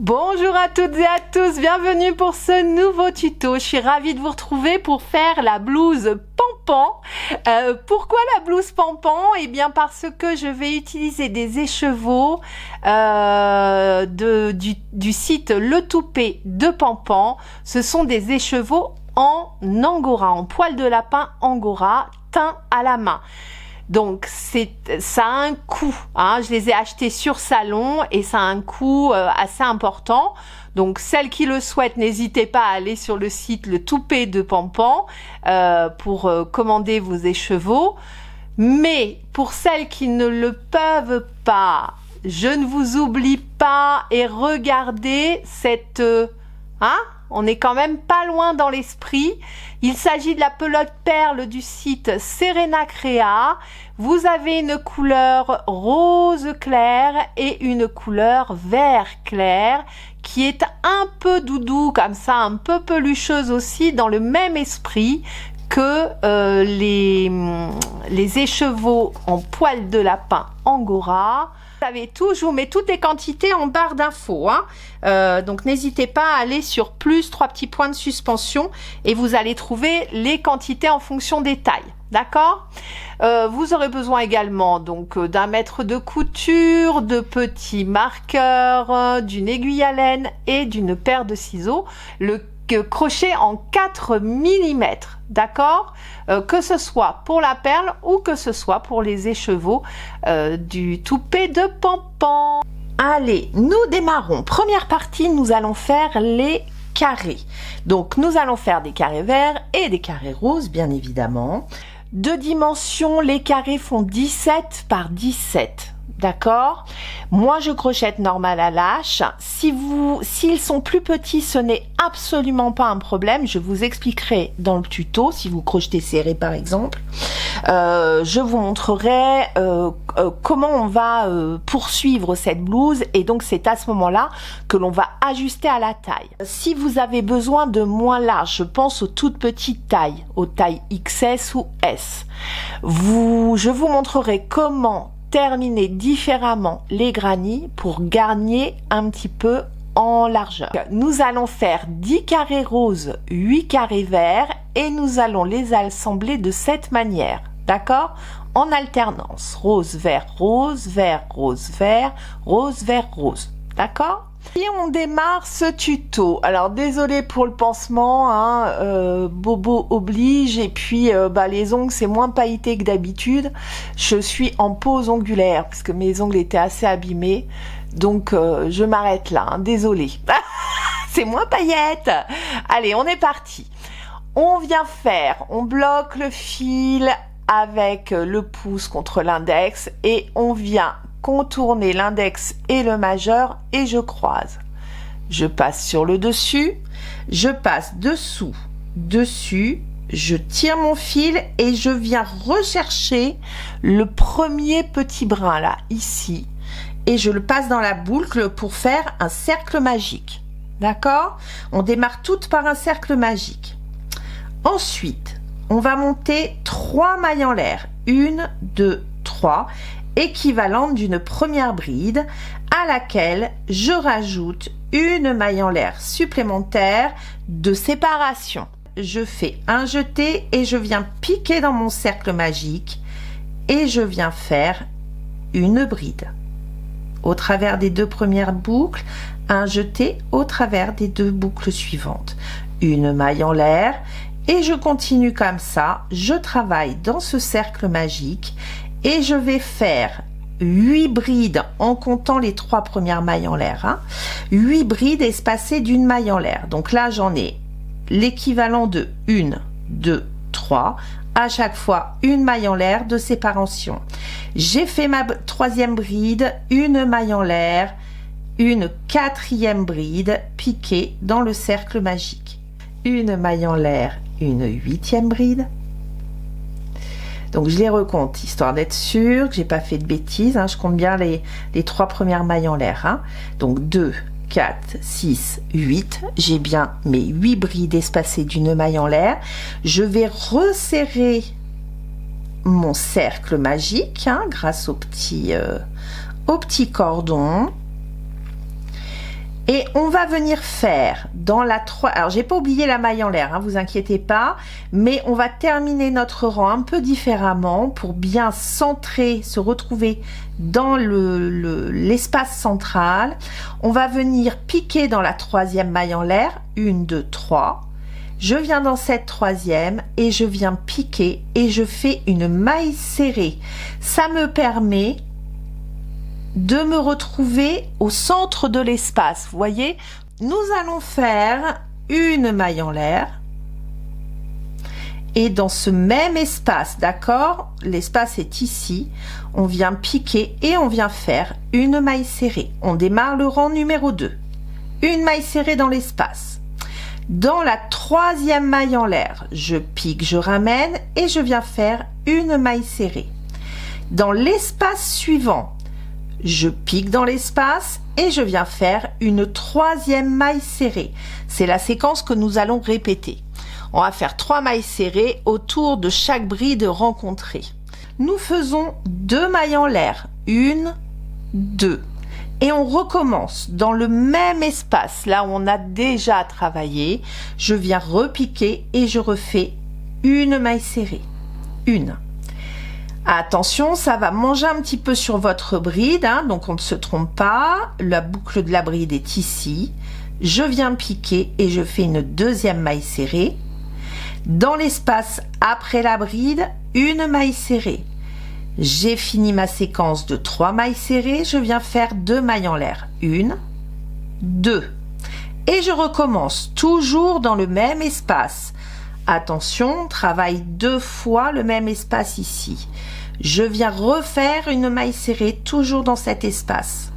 Bonjour à toutes et à tous, bienvenue pour ce nouveau tuto. Je suis ravie de vous retrouver pour faire la blouse Pampan. Pourquoi la blouse Pampan? Eh bien parce que je vais utiliser des écheveaux du site Le Toupet de Pampan. Ce sont des écheveaux en angora, en poil de lapin angora, teint à la main. Donc ça a un coût, hein. Je les ai achetés sur salon et ça a un coût assez important. Donc celles qui le souhaitent, n'hésitez pas à aller sur le site Le Toupet de Pampan pour commander vos écheveaux. Mais pour celles qui ne le peuvent pas, je ne vous oublie pas et regardez cette... on est quand même pas loin dans l'esprit. Il s'agit de la pelote perle du site Serena Crea. Vous avez une couleur rose clair et une couleur vert clair qui est un peu doudou comme ça, un peu pelucheuse aussi, dans le même esprit que les écheveaux en poil de lapin angora. Vous savez tout, je vous mets toutes les quantités en barre d'infos, donc n'hésitez pas à aller sur plus 3 petits points de suspension et vous allez trouver les quantités en fonction des tailles, d'accord. Vous aurez besoin également donc d'un mètre de couture, de petits marqueurs, d'une aiguille à laine et d'une paire de ciseaux. Le crochet en 4 mm, d'accord, que ce soit pour la perle ou que ce soit pour les écheveaux du Toupet de Pampan. Allez, nous démarrons. Première partie, nous allons faire les carrés. Donc nous allons faire des carrés verts et des carrés roses, bien évidemment. De dimension, les carrés font 17 par 17. D'accord, moi je crochette normal à l'âche. S'ils sont plus petits, ce n'est absolument pas un problème. Je vous expliquerai dans le tuto. Si vous crochetez serré par exemple, je vous montrerai comment on va poursuivre cette blouse, et donc c'est à ce moment là que l'on va ajuster à la taille. Si vous avez besoin de moins large, je pense aux toutes petites tailles, aux tailles XS ou S, je vous montrerai comment terminer différemment les granits pour gagner un petit peu en largeur. Nous allons faire 10 carrés roses, 8 carrés verts et nous allons les assembler de cette manière, d'accord, en alternance, rose, vert, rose, vert, rose, vert, rose, vert, rose, d'accord. Et on démarre ce tuto. Alors désolé pour le pansement, bobo oblige, et puis les ongles c'est moins pailleté que d'habitude. Je suis en pause ongulaire parce que mes ongles étaient assez abîmés, donc je m'arrête là, désolé. C'est moins paillette. Allez, on est parti. On bloque le fil avec le pouce contre l'index et on vient contourner l'index et le majeur et je croise. Je passe sur le dessus, je passe dessous, dessus, je tire mon fil et je viens rechercher le premier petit brin là, ici, et je le passe dans la boucle pour faire un cercle magique. D'accord? On démarre toutes par un cercle magique. Ensuite, on va monter 3 mailles en l'air. 1, 2, 3. Équivalente d'une première bride à laquelle je rajoute une maille en l'air supplémentaire de séparation. Je fais un jeté et je viens piquer dans mon cercle magique et je viens faire une bride. Au travers des 2 premières boucles, un jeté au travers des 2 boucles suivantes. Une maille en l'air et je continue comme ça. Je travaille dans ce cercle magique et je vais faire 8 brides en comptant les 3 premières mailles en l'air. 8 brides espacées d'une maille en l'air. Donc là, j'en ai l'équivalent de 1, 2, 3. À chaque fois, une maille en l'air de séparation. J'ai fait ma 3e bride, une maille en l'air, une 4e bride piquée dans le cercle magique. Une maille en l'air, une 8e bride. Donc je les recompte histoire d'être sûr que j'ai pas fait de bêtises. Je compte bien les 3 premières mailles en l'air. Donc 2, 4, 6, 8. J'ai bien mes 8 brides espacées d'une maille en l'air. Je vais resserrer mon cercle magique grâce au petit cordon. Et on va venir faire dans la 3, alors j'ai pas oublié la maille en l'air, hein, vous inquiétez pas, mais on va terminer notre rang un peu différemment pour bien centrer, se retrouver dans l'espace central. On va venir piquer dans la 3e maille en l'air, 1, 2, 3. Je viens dans cette 3e et je viens piquer et je fais une maille serrée. Ça me permet de me retrouver au centre de l'espace. Vous voyez, nous allons faire une maille en l'air et dans ce même espace, d'accord, l'espace est ici, on vient piquer et on vient faire une maille serrée. On démarre le rang numéro 2, une maille serrée dans l'espace. Dans la 3e maille en l'air, je pique, je ramène et je viens faire une maille serrée. Dans l'espace suivant, je pique dans l'espace et je viens faire une 3e maille serrée. C'est la séquence que nous allons répéter. On va faire 3 mailles serrées autour de chaque bride rencontrée. Nous faisons 2 mailles en l'air, 1, 2. Et on recommence dans le même espace, là où on a déjà travaillé. Je viens repiquer et je refais une maille serrée. Une. Attention, ça va manger un petit peu sur votre bride, hein, donc on ne se trompe pas. La boucle de la bride est ici. Je viens piquer et je fais une 2e maille serrée. Dans l'espace après la bride, une maille serrée. J'ai fini ma séquence de 3 mailles serrées. Je viens faire 2 mailles en l'air. 1, 2. Et je recommence toujours dans le même espace. Attention, on travaille 2 fois le même espace ici. Je viens refaire une maille serrée toujours dans cet espace.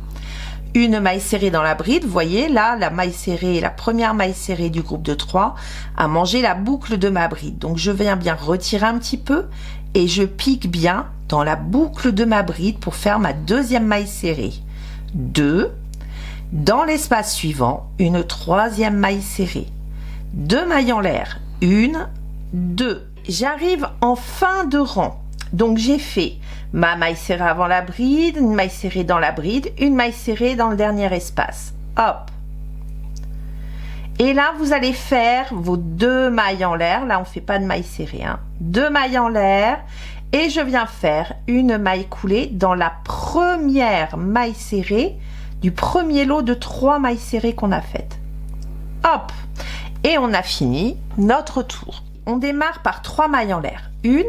Une maille serrée dans la bride, vous voyez là, la maille serrée, la première maille serrée du groupe de 3 a mangé la boucle de ma bride. Donc je viens bien retirer un petit peu et je pique bien dans la boucle de ma bride pour faire ma 2e maille serrée. 2. Dans l'espace suivant, une 3e maille serrée. 2 mailles en l'air. 1, 2. J'arrive en fin de rang. Donc j'ai fait ma maille serrée avant la bride, une maille serrée dans la bride, une maille serrée dans le dernier espace. Hop. Et là, vous allez faire vos 2 mailles en l'air. Là, on ne fait pas de maille serrée, hein. 2 mailles en l'air. Et je viens faire une maille coulée dans la première maille serrée du premier lot de 3 mailles serrées qu'on a faites. Hop. Et on a fini notre tour. On démarre par 3 mailles en l'air. 1,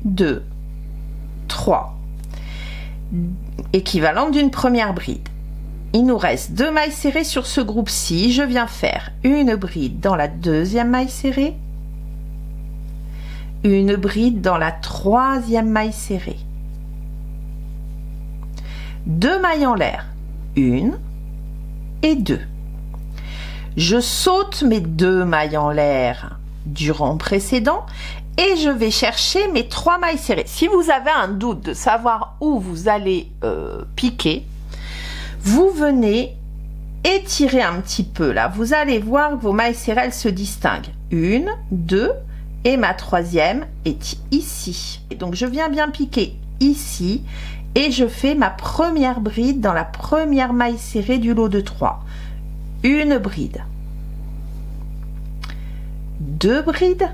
2, 3. Équivalent d'une première bride. Il nous reste 2 mailles serrées sur ce groupe-ci. Je viens faire une bride dans la 2e maille serrée. Une bride dans la 3e maille serrée. 2 mailles en l'air. 1 et 2. Je saute mes 2 mailles en l'air du rang précédent et je vais chercher mes 3 mailles serrées. Si vous avez un doute de savoir où vous allez piquer, vous venez étirer un petit peu là. Vous allez voir que vos mailles serrées elles se distinguent. 1, 2 et ma 3e est ici. Et donc je viens bien piquer ici et je fais ma première bride dans la première maille serrée du lot de 3. Une bride. 2 brides.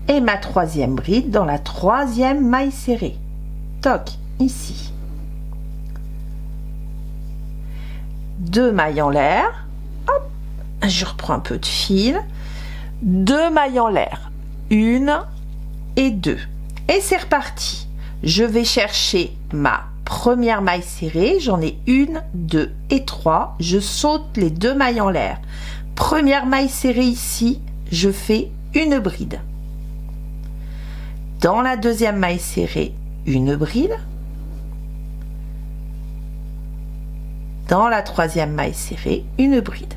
Et ma 3e bride dans la 3e maille serrée. Toc, ici. 2 mailles en l'air. Hop, je reprends un peu de fil. 2 mailles en l'air. 1 et 2. Et c'est reparti. Je vais chercher ma première maille serrée. J'en ai 1, 2 et 3. Je saute les 2 mailles en l'air. Première maille serrée ici. Je fais une bride. Dans la 2e maille serrée, une bride. Dans la 3e maille serrée, une bride.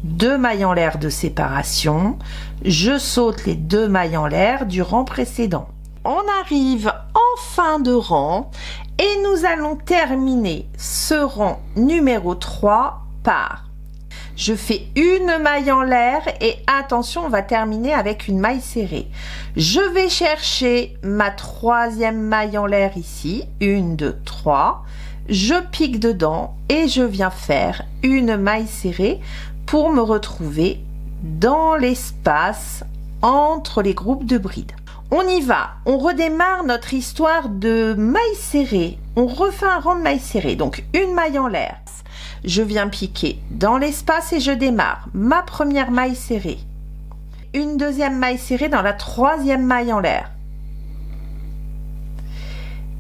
2 mailles en l'air de séparation. Je saute les 2 mailles en l'air du rang précédent. On arrive en fin de rang et nous allons terminer ce rang numéro 3 par je fais une maille en l'air et attention, on va terminer avec une maille serrée. Je vais chercher ma 3e maille en l'air ici, 1, 2, 3. je pique dedans et je viens faire une maille serrée pour me retrouver dans l'espace entre les groupes de brides. On y va, on redémarre notre histoire de maille serrée. On refait un rang de maille serrée, donc une maille en l'air. Je viens piquer dans l'espace et je démarre ma première maille serrée. Une deuxième maille serrée dans la troisième maille en l'air.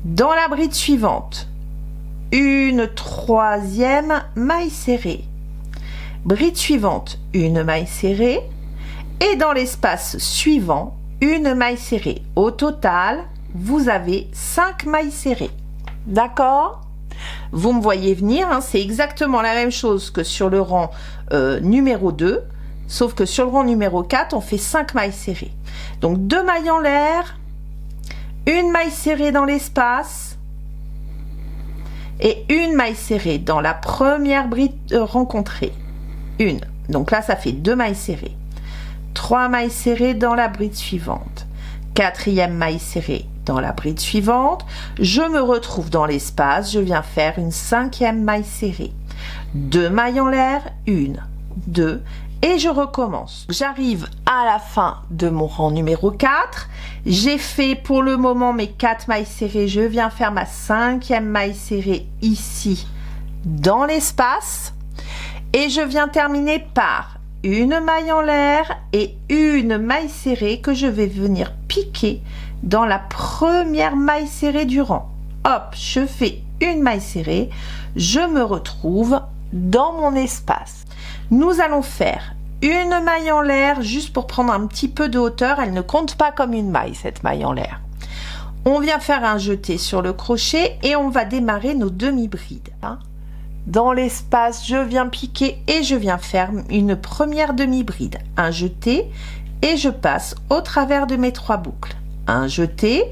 Dans la bride suivante, une troisième maille serrée. Bride suivante, une maille serrée. Et dans l'espace suivant, une maille serrée. Au total, vous avez 5 mailles serrées. D'accord? Vous me voyez venir, hein, c'est exactement la même chose que sur le rang numéro 2, sauf que sur le rang numéro 4, on fait 5 mailles serrées. Donc 2 mailles en l'air, une maille serrée dans l'espace et une maille serrée dans la première bride rencontrée. Une. Donc là, ça fait 2 mailles serrées. 3 mailles serrées dans la bride suivante. Quatrième maille serrée dans la bride suivante. Je me retrouve dans l'espace. Je viens faire une cinquième maille serrée. 2 mailles en l'air. 1, 2 et je recommence. J'arrive à la fin de mon rang numéro 4. J'ai fait pour le moment mes 4 mailles serrées. Je viens faire ma cinquième maille serrée ici dans l'espace. Et je viens terminer par une maille en l'air et une maille serrée que je vais venir piquer dans la première maille serrée du rang. Hop, je fais une maille serrée, je me retrouve dans mon espace. Nous allons faire une maille en l'air juste pour prendre un petit peu de hauteur. Elle ne compte pas comme une maille, cette maille en l'air. On vient faire un jeté sur le crochet et on va démarrer nos demi-brides. Dans l'espace, je viens piquer et je viens faire une première demi-bride. Un jeté et je passe au travers de mes 3 boucles. Un jeté.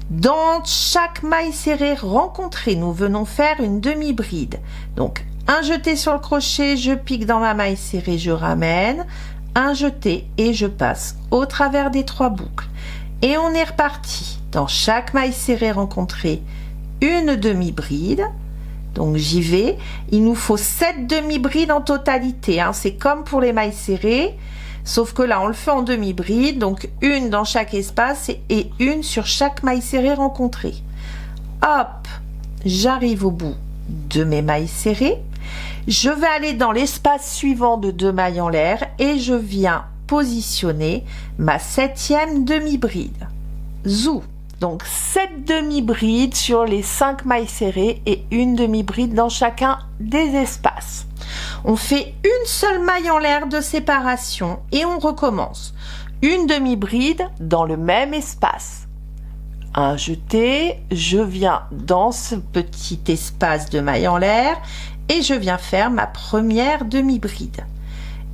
Dans chaque maille serrée rencontrée, nous venons faire une demi-bride. Donc, un jeté sur le crochet, je pique dans ma maille serrée, je ramène. Un jeté et je passe au travers des 3 boucles. Et on est reparti. Dans chaque maille serrée rencontrée, une demi-bride. Donc j'y vais, il nous faut 7 demi-brides en totalité, hein. C'est comme pour les mailles serrées, sauf que là on le fait en demi-bride, donc une dans chaque espace et une sur chaque maille serrée rencontrée. Hop, j'arrive au bout de mes mailles serrées, je vais aller dans l'espace suivant de 2 mailles en l'air et je viens positionner ma 7e demi-bride. Zou! Donc 7 demi-brides sur les 5 mailles serrées et une demi-bride dans chacun des espaces. On fait une seule maille en l'air de séparation et on recommence. Une demi-bride dans le même espace. Un jeté, je viens dans ce petit espace de maille en l'air et je viens faire ma première demi-bride.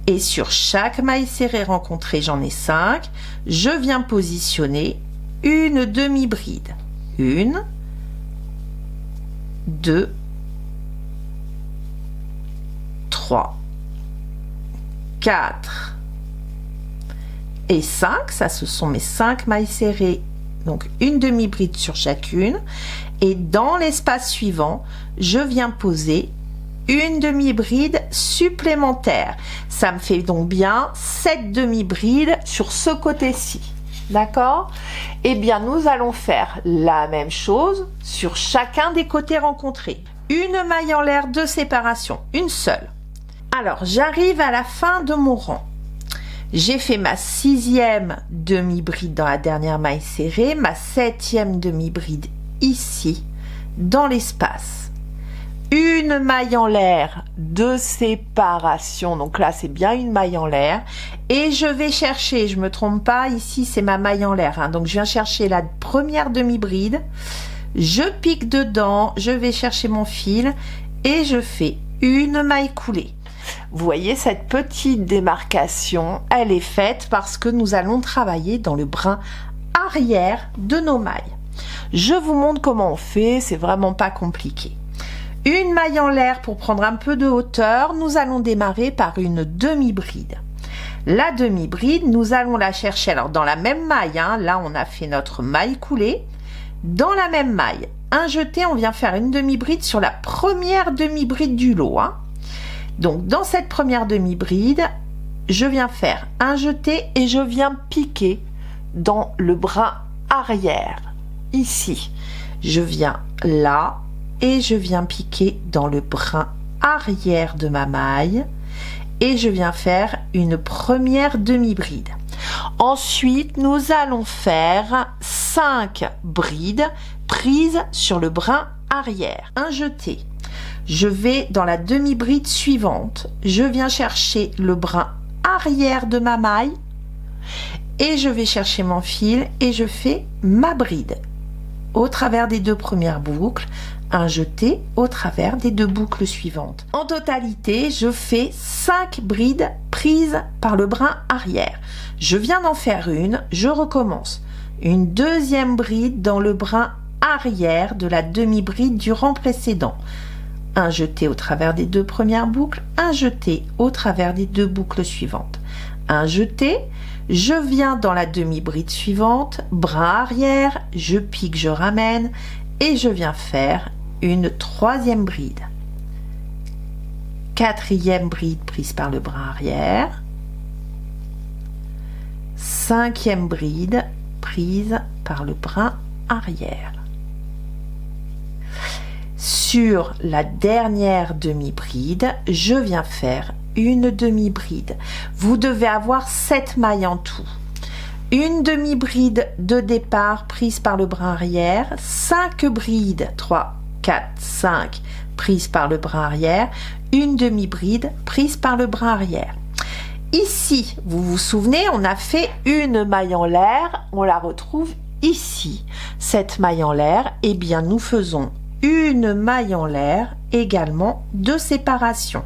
Et sur chaque maille serrée rencontrée, j'en ai 5, je viens positionner une demi-bride. 1, 2, 3, 4 et 5. Ça, ce sont mes 5 mailles serrées. Donc, une demi-bride sur chacune. Et dans l'espace suivant, je viens poser une demi-bride supplémentaire. Ça me fait donc bien 7 demi-brides sur ce côté-ci. D'accord? Eh bien, nous allons faire la même chose sur chacun des côtés rencontrés. Une maille en l'air de séparation, une seule. Alors, j'arrive à la fin de mon rang. J'ai fait ma 6e demi-bride dans la dernière maille serrée, ma 7e demi-bride ici, dans l'espace. Une maille en l'air de séparation, donc là c'est bien une maille en l'air, et je vais chercher, je me trompe pas, ici c'est ma maille en l'air, hein, donc je viens chercher la première demi-bride, je pique dedans, je vais chercher mon fil et je fais une maille coulée. Vous voyez cette petite démarcation, elle est faite parce que nous allons travailler dans le brin arrière de nos mailles. Je vous montre comment on fait, c'est vraiment pas compliqué. Une maille en l'air pour prendre un peu de hauteur, nous allons démarrer par une demi-bride. La demi-bride, nous allons la chercher alors dans la même maille, hein, là on a fait notre maille coulée. Dans la même maille, un jeté, on vient faire une demi-bride sur la première demi-bride du lot, hein. Donc dans cette première demi-bride, je viens faire un jeté et je viens piquer dans le brin arrière, ici. Je viens là et je viens piquer dans le brin arrière de ma maille et je viens faire une première demi-bride. Ensuite, nous allons faire 5 brides prises sur le brin arrière. Un jeté. Je vais dans la demi-bride suivante. Je viens chercher le brin arrière de ma maille et je vais chercher mon fil et je fais ma bride au travers des 2 premières boucles, un jeté au travers des 2 boucles suivantes. En totalité, je fais 5 brides prises par le brin arrière. Je viens d'en faire une, je recommence. Une deuxième bride dans le brin arrière de la demi-bride du rang précédent. Un jeté au travers des 2 premières boucles, un jeté au travers des 2 boucles suivantes. Un jeté, je viens dans la demi-bride suivante, brin arrière, je pique, je ramène et je viens faire une 3e bride. 4e bride prise par le brin arrière. 5e bride prise par le brin arrière. Sur la dernière demi-bride, je viens faire une demi-bride. Vous devez avoir 7 mailles en tout. Une demi-bride de départ prise par le brin arrière, 5 brides, 3, 4, 5 prises par le brin arrière, une demi-bride prise par le brin arrière. Ici, vous vous souvenez, on a fait une maille en l'air, on la retrouve ici. Cette maille en l'air, eh bien nous faisons une maille en l'air également de séparation.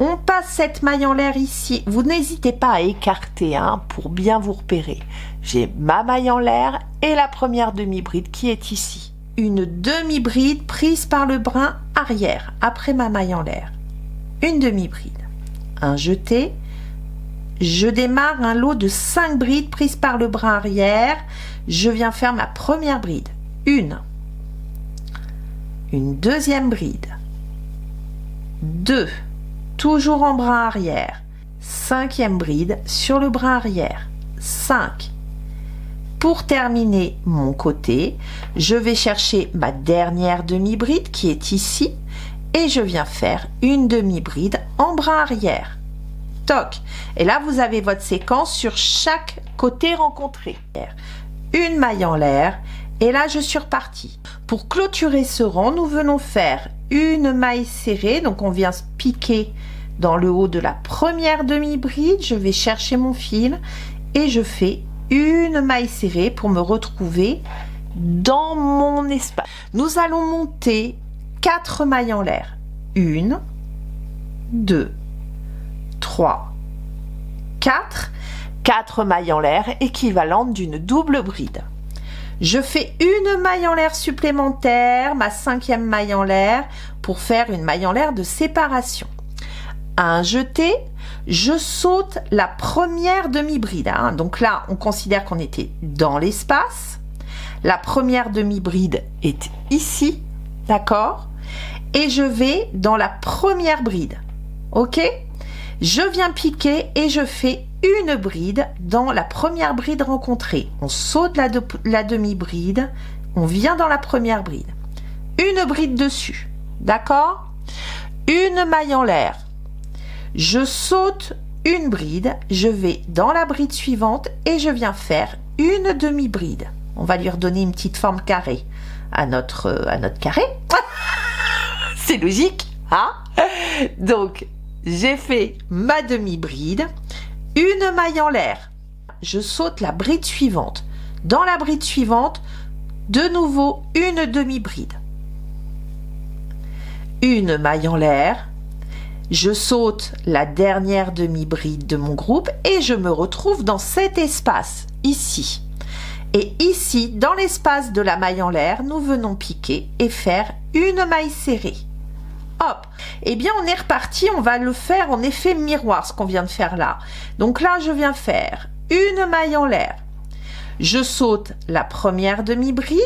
On passe cette maille en l'air ici. Vous n'hésitez pas à écarter hein, pour bien vous repérer. J'ai ma maille en l'air et la première demi-bride qui est ici. Une demi-bride prise par le brin arrière après ma maille en l'air. Une demi-bride. Un jeté. Je démarre un lot de 5 brides prises par le brin arrière. Je viens faire ma première bride. Une deuxième bride. 2. Toujours en brin arrière. 5e bride sur le brin arrière. 5. Pour terminer mon côté, je vais chercher ma dernière demi-bride qui est ici et je viens faire une demi-bride en brin arrière. Toc. Et là, vous avez votre séquence sur chaque côté rencontré. Une maille en l'air et là, je suis repartie. Pour clôturer ce rang, nous venons faire une maille serrée. Donc, on vient se piquer dans le haut de la première demi-bride. Je vais chercher mon fil et je fais une maille serrée pour me retrouver dans mon espace. Nous allons monter 4 mailles en l'air. 1, 2, 3, 4. 4 mailles en l'air équivalentes d'une double bride. Je fais une maille en l'air supplémentaire, ma 5e maille en l'air, pour faire une maille en l'air de séparation. Un jeté, je saute la première demi-bride. Hein. Donc là, on considère qu'on était dans l'espace. La première demi-bride est ici, d'accord? Et je vais dans la première bride, ok? Je viens piquer et je fais une bride dans la première bride rencontrée. On saute la demi-bride, on vient dans la première bride. Une bride dessus, d'accord? Une maille en l'air. Je saute une bride, je vais dans la bride suivante et je viens faire une demi-bride. On va lui redonner une petite forme carrée à notre carré. C'est logique, hein? Donc, j'ai fait ma demi-bride, une maille en l'air. Je saute la bride suivante. Dans la bride suivante, de nouveau une demi-bride. Une maille en l'air. Je saute la dernière demi-bride de mon groupe et je me retrouve dans cet espace, ici. Et ici, dans l'espace de la maille en l'air, nous venons piquer et faire une maille serrée. Hop, eh bien on est reparti, on va le faire en effet miroir, ce qu'on vient de faire là. Donc là, je viens faire une maille en l'air. Je saute la première demi-bride,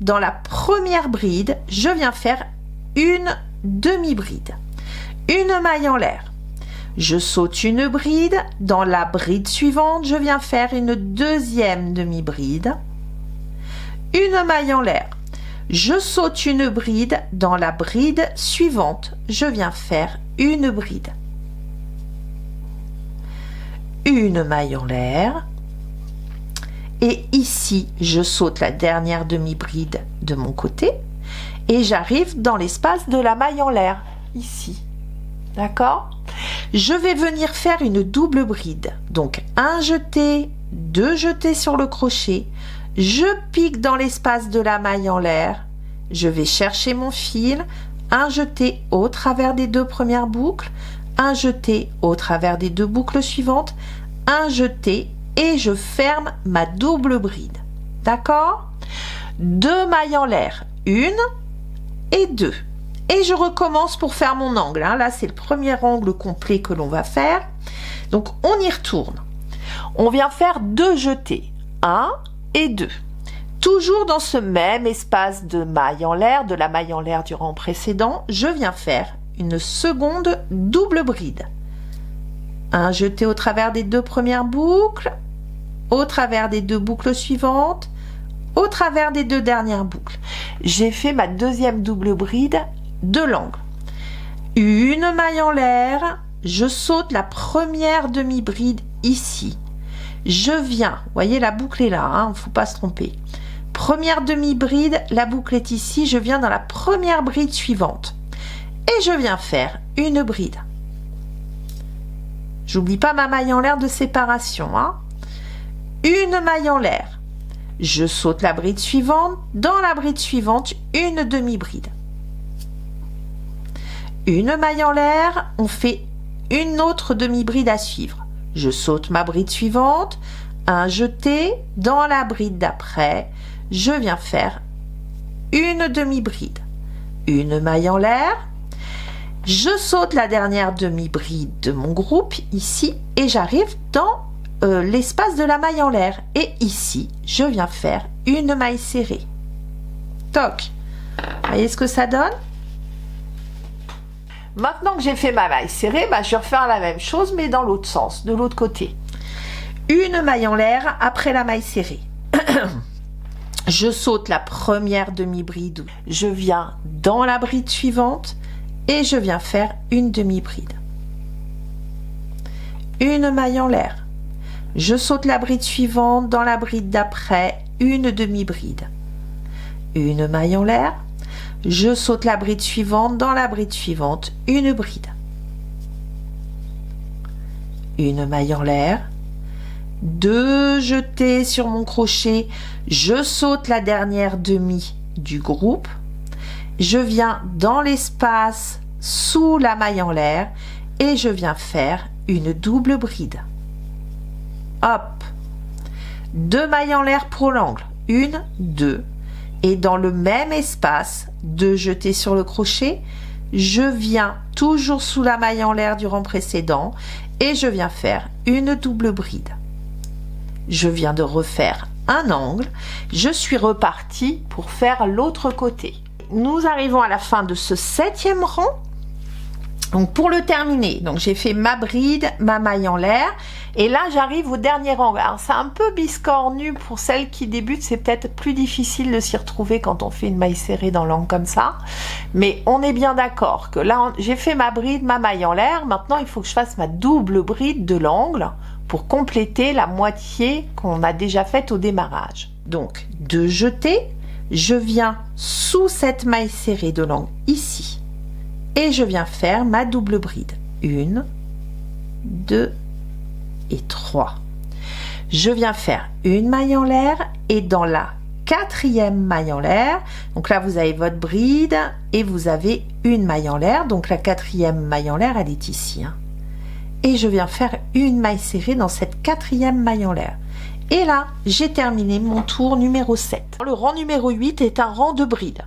dans la première bride, je viens faire une demi-bride. Une maille en l'air. Je saute une bride, dans la bride suivante, je viens faire une deuxième demi-bride. Une maille en l'air. Je saute une bride, dans la bride suivante, je viens faire une bride. Une maille en l'air. Et ici, je saute la dernière demi-bride de mon côté et j'arrive dans l'espace de la maille en l'air, ici. D'accord? Je vais venir faire une double bride. Donc, un jeté, deux jetés sur le crochet. Je pique dans l'espace de la maille en l'air. Je vais chercher mon fil. Un jeté au travers des deux premières boucles. Un jeté au travers des deux boucles suivantes. Un jeté et je ferme ma double bride. D'accord? Deux mailles en l'air. Une et deux. Et je recommence pour faire mon angle. Là, c'est le premier angle complet que l'on va faire. Donc, on y retourne. On vient faire deux jetés. Un et deux. Toujours dans ce même espace de maille en l'air, de la maille en l'air du rang précédent, je viens faire une seconde double bride. Un jeté au travers des deux premières boucles, au travers des deux boucles suivantes, au travers des deux dernières boucles. J'ai fait ma deuxième double bride de l'angle. Une maille en l'air, je saute la première demi-bride ici. Je viens, vous voyez la boucle est là, il ne faut pas se tromper. Première demi-bride, la boucle est ici, je viens dans la première bride suivante. Et je viens faire une bride. J'oublie pas ma maille en l'air de séparation. Une maille en l'air. Je saute la bride suivante. Dans la bride suivante, une demi-bride. Une maille en l'air. On fait une autre demi-bride à suivre. Je saute ma bride suivante. Un jeté. Dans la bride d'après, je viens faire une demi-bride. Une maille en l'air. Je saute la dernière demi-bride de mon groupe ici et j'arrive dans l'espace de la maille en l'air. Et ici, je viens faire une maille serrée. Toc. Vous voyez ce que ça donne? Maintenant que j'ai fait ma maille serrée, je vais refaire la même chose mais dans l'autre sens, de l'autre côté. Une maille en l'air après la maille serrée. Je saute la première demi-bride. Je viens dans la bride suivante. Et je viens faire une demi-bride. Une maille en l'air. Je saute la bride suivante, dans la bride d'après, une demi-bride. Une maille en l'air. Je saute la bride suivante, dans la bride suivante, une bride. Une maille en l'air. Deux jetés sur mon crochet. Je saute la dernière demi du groupe. Je viens dans l'espace sous la maille en l'air et je viens faire une double bride. Hop. Deux mailles en l'air pour l'angle. Une, deux. Et dans le même espace, deux jetés sur le crochet, je viens toujours sous la maille en l'air du rang précédent et je viens faire une double bride. Je viens de refaire un angle. Je suis repartie pour faire l'autre côté. Nous arrivons à la fin de ce 7e rang. Donc pour le terminer, donc j'ai fait ma bride, ma maille en l'air et là j'arrive au dernier angle. Alors c'est un peu biscornu pour celles qui débutent, c'est peut-être plus difficile de s'y retrouver quand on fait une maille serrée dans l'angle comme ça. Mais on est bien d'accord que là j'ai fait ma bride, ma maille en l'air. Maintenant il faut que je fasse ma double bride de l'angle pour compléter la moitié qu'on a déjà faite au démarrage. Donc deux jetés. Je viens sous cette maille serrée de l'angle ici et je viens faire ma double bride. Une, deux et trois. Je viens faire une maille en l'air et dans la 4e maille en l'air, donc là vous avez votre bride et vous avez une maille en l'air, donc la 4e maille en l'air elle est ici. Et je viens faire une maille serrée dans cette 4e maille en l'air. Et là, j'ai terminé mon tour numéro 7. Le rang numéro 8 est un rang de bride.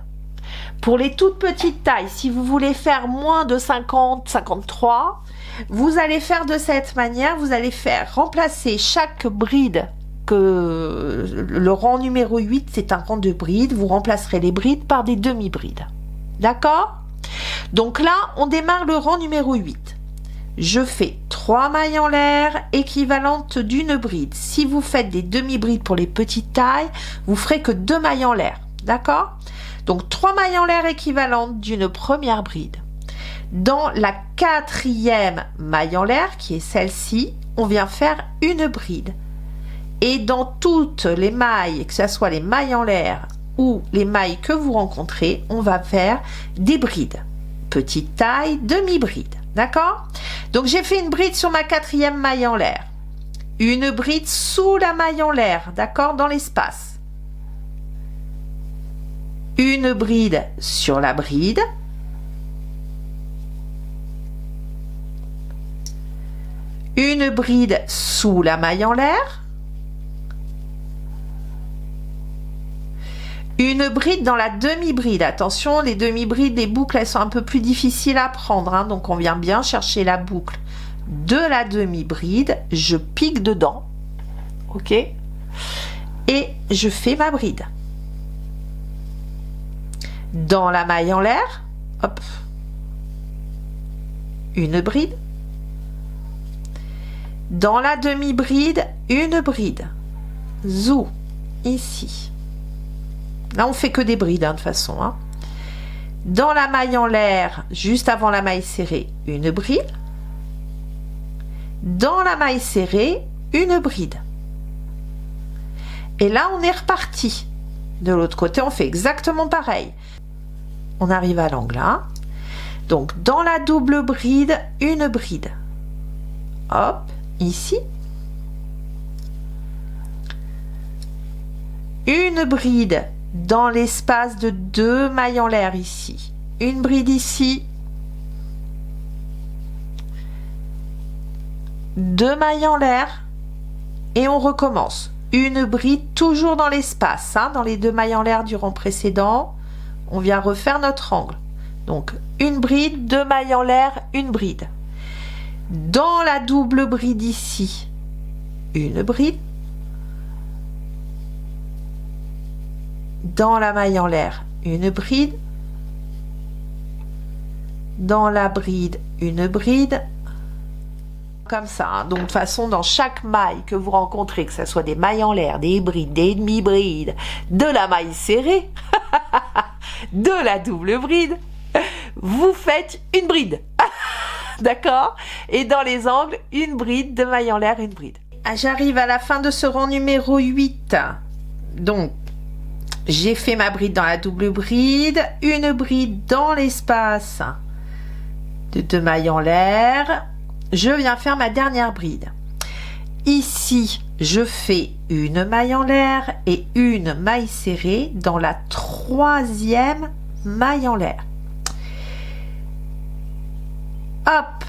Pour les toutes petites tailles, si vous voulez faire moins de 50, 53, vous allez faire de cette manière. Vous allez faire remplacer chaque bride que le rang numéro 8, c'est un rang de brides. Vous remplacerez les brides par des demi-brides. D'accord? Donc là, on démarre le rang numéro 8. Je fais 3 mailles en l'air équivalentes d'une bride. Si vous faites des demi-brides pour les petites tailles, vous ferez que 2 mailles en l'air. D'accord? Donc 3 mailles en l'air équivalentes d'une première bride. Dans la 4e maille en l'air, qui est celle-ci, on vient faire une bride. Et dans toutes les mailles, que ce soit les mailles en l'air ou les mailles que vous rencontrez, on va faire des brides. Petite taille, demi-bride. D'accord? Donc j'ai fait une bride sur ma 4e maille en l'air. Une bride sous la maille en l'air, d'accord? Dans l'espace. Une bride sur la bride. Une bride sous la maille en l'air. Une bride dans la demi-bride. Attention, les demi-brides, les boucles, elles sont un peu plus difficiles à prendre. Hein, donc, on vient bien chercher la boucle de la demi-bride. Je pique dedans. OK? Et je fais ma bride. Dans la maille en l'air, hop. Une bride. Dans la demi-bride, une bride. Zou. Ici. Là, on fait que des brides, hein, de toute façon. Hein. Dans la maille en l'air, juste avant la maille serrée, une bride. Dans la maille serrée, une bride. Et là, on est reparti. De l'autre côté, on fait exactement pareil. On arrive à l'angle là. Donc, dans la double bride, une bride. Hop, ici. Une bride dans l'espace de 2 mailles en l'air ici. Une bride ici. 2 mailles en l'air. Et on recommence. Une bride toujours dans l'espace, hein, dans les 2 mailles en l'air du rang précédent. On vient refaire notre angle. Donc, une bride, 2 mailles en l'air, une bride. Dans la double bride ici, une bride. Dans la maille en l'air, une bride. Dans la bride, une bride. Comme ça, hein. Donc de toute façon, dans chaque maille que vous rencontrez, que ce soit des mailles en l'air, des brides, des demi-brides, de la maille serrée, de la double bride, vous faites une bride. D'accord? Et dans les angles, une bride, 2 mailles en l'air, une bride. J'arrive à la fin de ce rang numéro 8. Donc, j'ai fait ma bride dans la double bride, une bride dans l'espace de 2 mailles en l'air. Je viens faire ma dernière bride. Ici, je fais une maille en l'air et une maille serrée dans la 3e maille en l'air. Hop!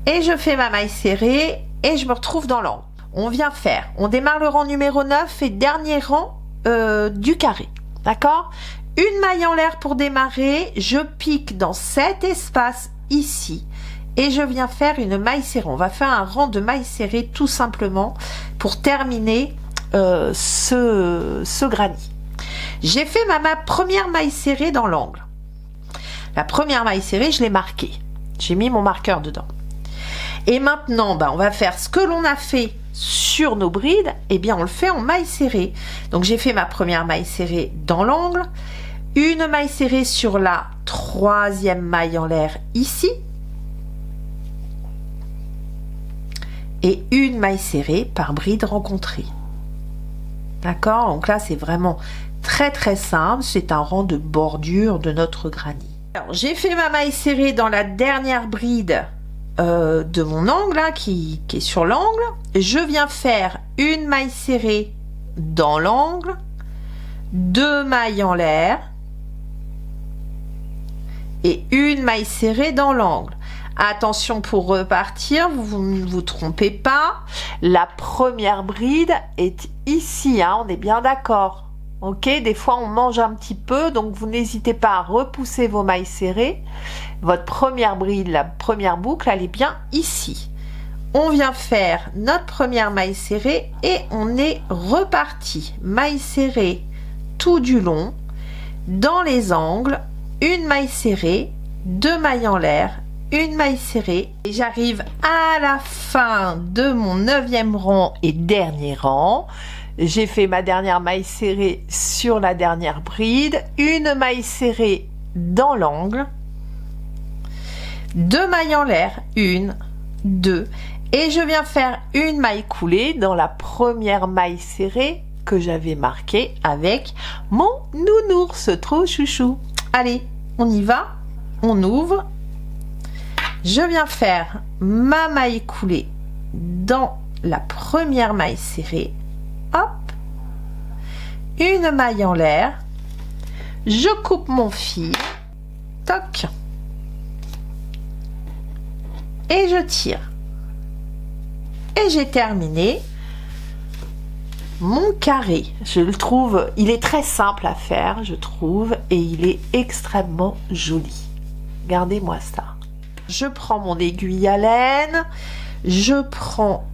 Et je fais ma maille serrée et je me retrouve dans l'angle. On démarre le rang numéro 9 et dernier rang du carré. D'accord? Une maille en l'air pour démarrer. Je pique dans cet espace ici. Et je viens faire une maille serrée. On va faire un rang de mailles serrées tout simplement pour terminer ce granit. J'ai fait ma première maille serrée dans l'angle. La première maille serrée, je l'ai marquée. J'ai mis mon marqueur dedans. Et maintenant, on va faire ce que l'on a fait sur nos brides. Eh bien, on le fait en maille serrée. Donc, j'ai fait ma première maille serrée dans l'angle. Une maille serrée sur la 3e maille en l'air ici. Et une maille serrée par bride rencontrée. D'accord? Donc là, c'est vraiment très très simple. C'est un rang de bordure de notre granit. Alors, j'ai fait ma maille serrée dans la dernière bride de mon angle, là, qui est sur l'angle. Je viens faire une maille serrée dans l'angle, 2 mailles en l'air et une maille serrée dans l'angle. Attention pour repartir, vous ne vous trompez pas. La première bride est ici, hein, on est bien d'accord. Ok, des fois on mange un petit peu, donc vous n'hésitez pas à repousser vos mailles serrées. Votre première bride, la première boucle, elle est bien ici. on vient faire notre première maille serrée et on est reparti. Maille serrée tout du long, dans les angles, une maille serrée, 2 mailles en l'air, une maille serrée et j'arrive à la fin de mon 9e rang et dernier rang. J'ai fait ma dernière maille serrée sur la dernière bride, une maille serrée dans l'angle, 2 mailles en l'air, 1, 2 et je viens faire une maille coulée dans la première maille serrée que j'avais marquée avec mon nounours trop chouchou. Allez, on y va, on ouvre. Je viens faire ma maille coulée dans la première maille serrée. Hop, une maille en l'air. Je coupe mon fil. Toc. Et je tire. Et j'ai terminé mon carré. Je le trouve, il est très simple à faire, je trouve, et il est extrêmement joli. Regardez-moi ça. Je prends mon aiguille à laine, je prends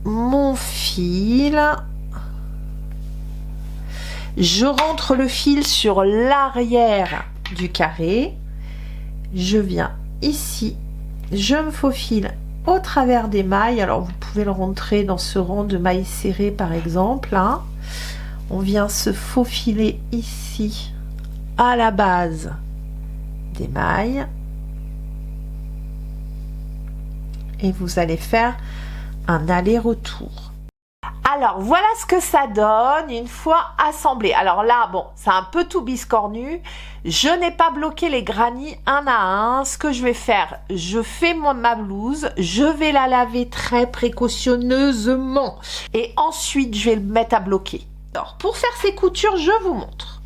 mon fil, je rentre le fil sur l'arrière du carré, je viens ici, je me faufile au travers des mailles. Alors vous pouvez le rentrer dans ce rang de mailles serrées par exemple, hein. On vient se faufiler ici à la base des mailles et vous allez faire un aller-retour. Alors voilà ce que ça donne une fois assemblé. Alors là, bon, c'est un peu tout biscornu. Je n'ai pas bloqué les granits un à un. Ce que je vais faire, je fais ma blouse, je vais la laver très précautionneusement et ensuite je vais le mettre à bloquer. Alors pour faire ces coutures, je vous montre.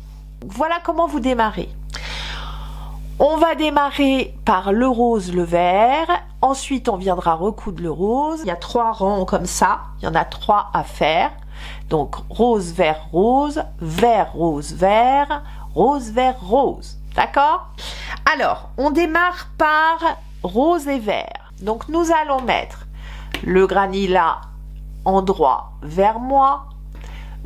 Voilà comment vous démarrez. On va démarrer par le rose, le vert. Ensuite, on viendra recoudre le rose. Il y a 3 rangs comme ça. Il y en a 3 à faire. Donc, rose, vert, rose, vert, rose, vert, rose, vert, rose. D'accord? Alors, on démarre par rose et vert. Donc, nous allons mettre le granit là, endroit vers moi.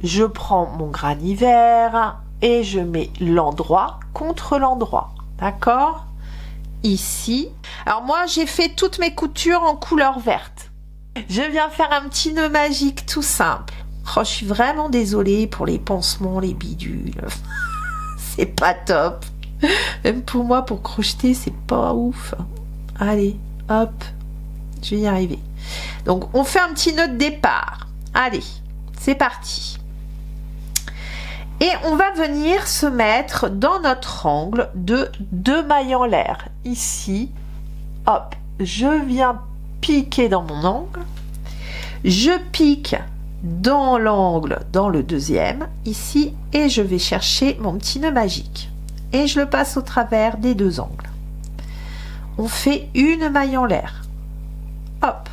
Je prends mon granit vert et je mets l'endroit contre l'endroit. D'accord? Ici. Alors moi, j'ai fait toutes mes coutures en couleur verte. Je viens faire un petit nœud magique tout simple. Oh, je suis vraiment désolée pour les pansements, les bidules. C'est pas top. Même pour moi, pour crocheter, c'est pas ouf. Allez, hop. Je vais y arriver. Donc, on fait un petit nœud de départ. Allez, c'est parti. Et on va venir se mettre dans notre angle de 2 mailles en l'air. Ici, hop, je viens piquer dans mon angle. Je pique dans l'angle, dans le deuxième, ici, et je vais chercher mon petit nœud magique. Et je le passe au travers des 2 angles. On fait une maille en l'air. Hop.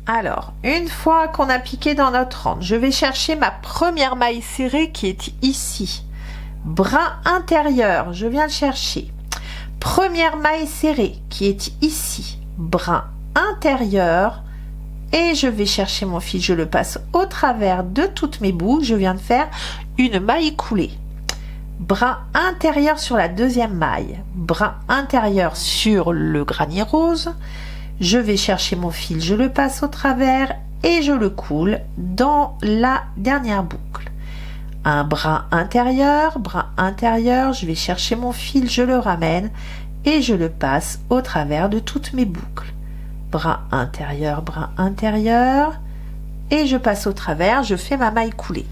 Alors, une fois qu'on a piqué dans notre angle, je vais chercher ma première maille serrée qui est ici. Brin intérieur, je viens le chercher. Première maille serrée qui est ici. Brin intérieur. Et je vais chercher mon fil, je le passe au travers de toutes mes boucles. Je viens de faire une maille coulée. Brin intérieur sur la deuxième maille. Brin intérieur sur le granit rose. Je vais chercher mon fil, je le passe au travers et je le coule dans la dernière boucle. Un brin intérieur, je vais chercher mon fil, je le ramène et je le passe au travers de toutes mes boucles. Brin intérieur et je passe au travers, je fais ma maille coulée.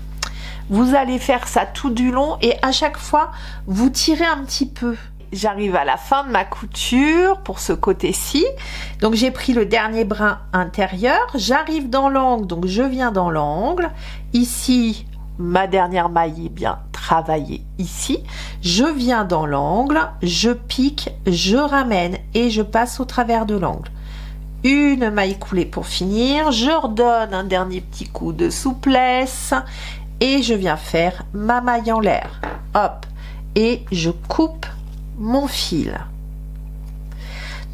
Vous allez faire ça tout du long et à chaque fois, vous tirez un petit peu. J'arrive à la fin de ma couture pour ce côté-ci. Donc, j'ai pris le dernier brin intérieur. J'arrive dans l'angle, donc je viens dans l'angle. Ici, ma dernière maille est bien travaillée ici. Je viens dans l'angle, je pique, je ramène et je passe au travers de l'angle. Une maille coulée pour finir. Je redonne un dernier petit coup de souplesse et je viens faire ma maille en l'air. Hop. Et je coupe mon fil.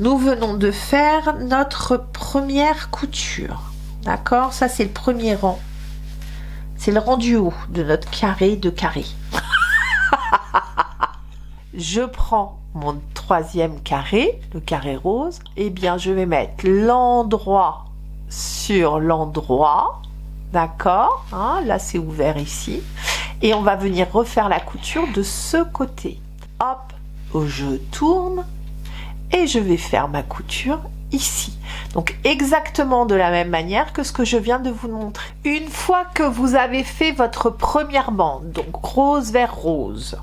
nous venons de faire notre première couture. D'accord? Ça, c'est le premier rang. C'est le rang du haut de notre carré de carré. Je prends mon troisième carré, le carré rose. Eh bien, je vais mettre l'endroit sur l'endroit. D'accord? Hein, là, c'est ouvert ici. Et on va venir refaire la couture de ce côté. Hop, je tourne et je vais faire ma couture ici. Donc exactement de la même manière que ce que je viens de vous montrer. Une fois que vous avez fait votre première bande, donc rose vers rose,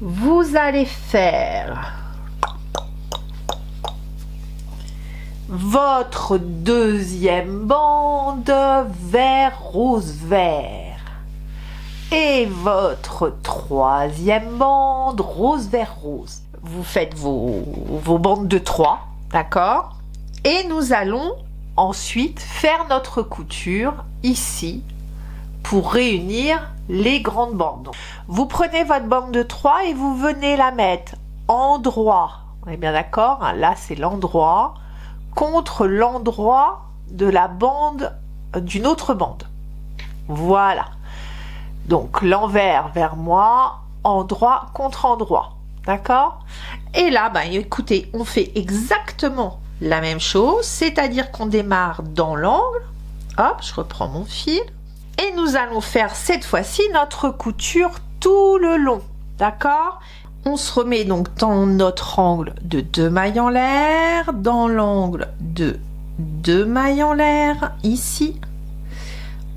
vous allez faire votre deuxième bande vert rose vert et votre troisième bande rose vert rose. Vous faites vos bandes de 3, d'accord? Et nous allons ensuite faire notre couture ici pour réunir les grandes bandes. Donc, vous prenez votre bande de 3 et vous venez la mettre endroit, on est bien d'accord, hein, là c'est l'endroit, contre l'endroit de la bande d'une autre bande. Voilà. Donc l'envers vers moi, endroit contre endroit. D'accord? Et là, bah, écoutez, on fait exactement la même chose, c'est-à-dire qu'on démarre dans l'angle. Hop, je reprends mon fil. Et nous allons faire cette fois-ci notre couture tout le long. D'accord? On se remet donc dans notre angle de 2 mailles en l'air, dans l'angle de 2 mailles en l'air, ici.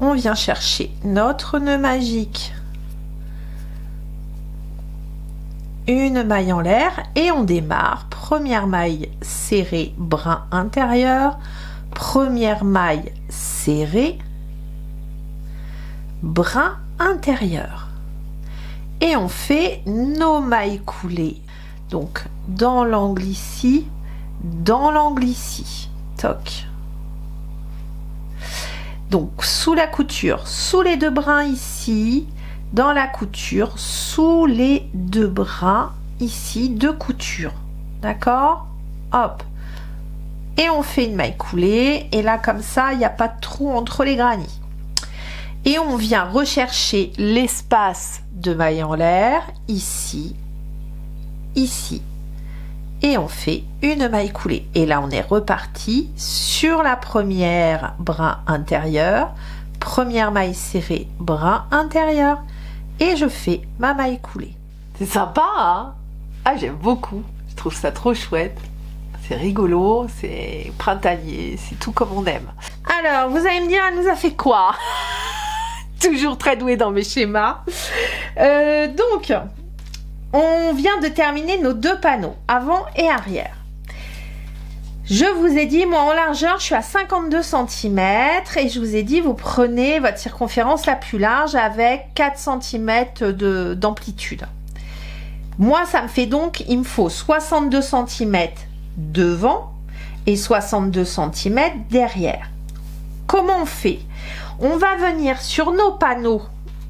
On vient chercher notre nœud magique, une maille en l'air et on démarre. Première maille serrée, brin intérieur, première maille serrée, brin intérieur. Et on fait nos mailles coulées. Donc dans l'angle ici, dans l'angle ici. Toc. Donc sous la couture, sous les 2 brins ici, dans la couture, sous les 2 brins ici de couture. D'accord? Hop. Et on fait une maille coulée. Et là, comme ça, il n'y a pas de trou entre les granits. Et on vient rechercher l'espace de maille en l'air, ici, ici. Et on fait une maille coulée. Et là, on est reparti sur la première brin intérieur, première maille serrée, brin intérieur. Et je fais ma maille coulée. C'est sympa, hein? Ah, j'aime beaucoup. Je trouve ça trop chouette. C'est rigolo, c'est printanier, c'est tout comme on aime. Alors, vous allez me dire, elle nous a fait quoi? Toujours très douée dans mes schémas. Donc, on vient de terminer nos 2 panneaux, avant et arrière. Je vous ai dit, moi en largeur, je suis à 52 cm et je vous ai dit, vous prenez votre circonférence la plus large avec 4 cm d'amplitude. Moi, ça me fait donc, il me faut 62 cm devant et 62 cm derrière. Comment on fait? On va venir sur nos panneaux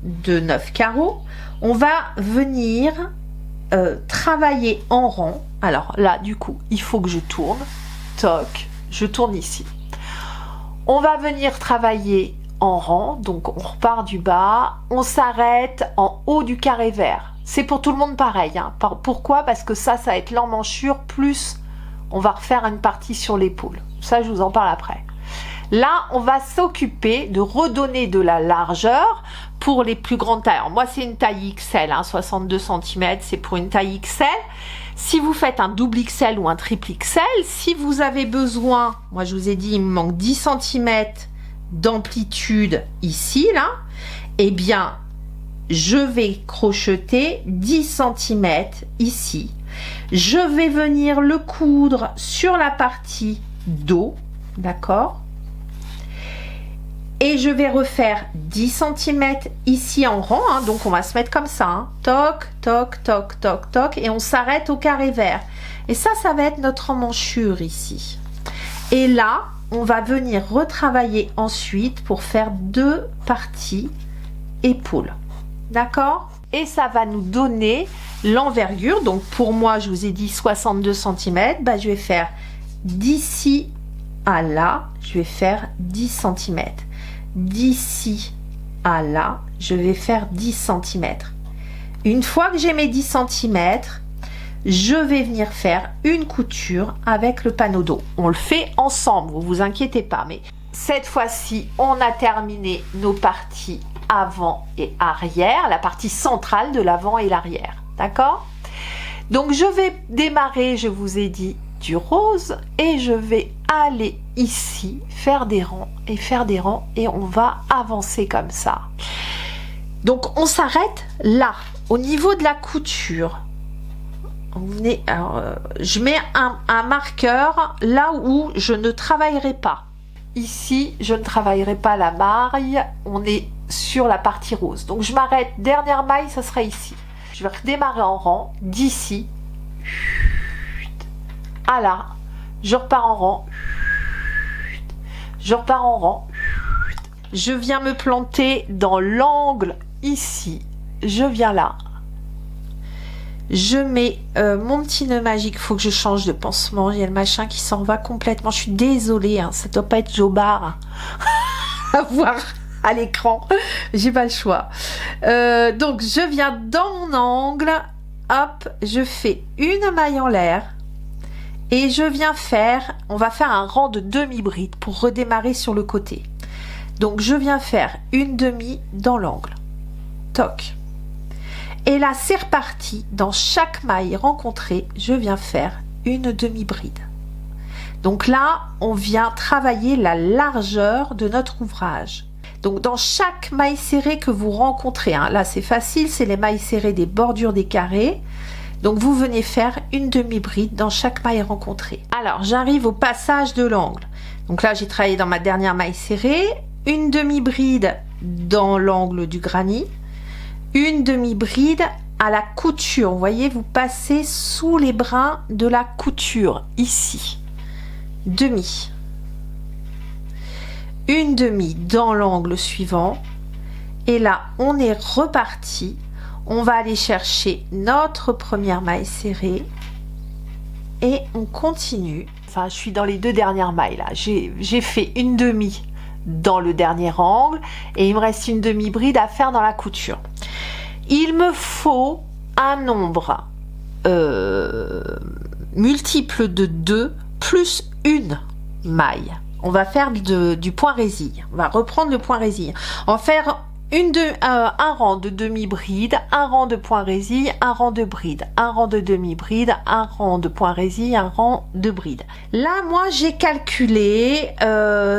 de 9 carreaux, on va venir travailler en rang. Alors là, du coup, il faut que je tourne. Toc, je tourne ici. On va venir travailler en rang, donc on repart du bas, on s'arrête en haut du carré vert. C'est pour tout le monde pareil. Hein. Pourquoi? Parce que ça va être l'emmanchure, plus on va refaire une partie sur l'épaule. Ça, je vous en parle après. Là, on va s'occuper de redonner de la largeur pour les plus grandes tailles. Alors, moi, c'est une taille XL, hein, 62 cm, c'est pour une taille XL. Si vous faites un double XL ou un triple XL, si vous avez besoin, moi je vous ai dit, il me manque 10 cm d'amplitude ici, là, eh bien, je vais crocheter 10 cm ici. Je vais venir le coudre sur la partie dos, d'accord? Et je vais refaire 10 cm ici en rang, hein, donc on va se mettre comme ça, hein. Toc, toc, toc, toc, toc, et on s'arrête au carré vert. Et ça va être notre emmanchure ici. Et là, on va venir retravailler ensuite pour faire 2 parties épaules. d'accord? Et ça va nous donner l'envergure. Donc pour moi, je vous ai dit 62 cm, bah, je vais faire d'ici à là, je vais faire 10 cm. D'ici à là, je vais faire 10 cm. Une fois que j'ai mes 10 cm, je vais venir faire une couture avec le panneau dos. On le fait ensemble, vous vous inquiétez pas, mais cette fois-ci, on a terminé nos parties avant et arrière, la partie centrale de l'avant et l'arrière, d'accord? Donc je vais démarrer, je vous ai dit, du rose et je vais aller ici faire des rangs et on va avancer comme ça. Donc on s'arrête là, au niveau de la couture. Je mets un marqueur là où je ne travaillerai pas. Ici, je ne travaillerai pas la maille, on est sur la partie rose. Donc je m'arrête, dernière maille, ça sera ici. Je vais redémarrer en rang, d'ici à là, je repars en rang, je repars en rang, je viens me planter dans l'angle ici, je viens là. Je mets mon petit nœud magique, il faut que je change de pansement, il y a le machin qui s'en va complètement, je suis désolée, hein, ça doit pas être Jobard hein, à voir à l'écran, j'ai pas le choix. Donc je viens dans mon angle, hop, je fais une maille en l'air et je viens faire, on va faire un rang de demi-bride pour redémarrer sur le côté. Donc je viens faire une demi dans l'angle, toc. Et là, c'est reparti. Dans chaque maille rencontrée, je viens faire une demi-bride. Donc là, on vient travailler la largeur de notre ouvrage. Donc dans chaque maille serrée que vous rencontrez, hein, là c'est facile, c'est les mailles serrées des bordures des carrés. Donc vous venez faire une demi-bride dans chaque maille rencontrée. Alors j'arrive au passage de l'angle. Donc là, j'ai travaillé dans ma dernière maille serrée, une demi-bride dans l'angle du granit. Une demi-bride à la couture, vous voyez, vous passez sous les brins de la couture, ici, demi. Une demi dans l'angle suivant, et là, on est reparti, on va aller chercher notre première maille serrée, et on continue. Enfin, je suis dans les deux dernières mailles, là, j'ai fait une demi dans le dernier angle, et il me reste une demi-bride à faire dans la couture. Il me faut un nombre multiple de 2 plus une maille. On va faire du point résille. On va reprendre le point résille. On va faire un rang de demi-bride, un rang de point résille, un rang de bride, un rang de demi-bride, un rang de point résille, un rang de bride. Là, moi, j'ai calculé,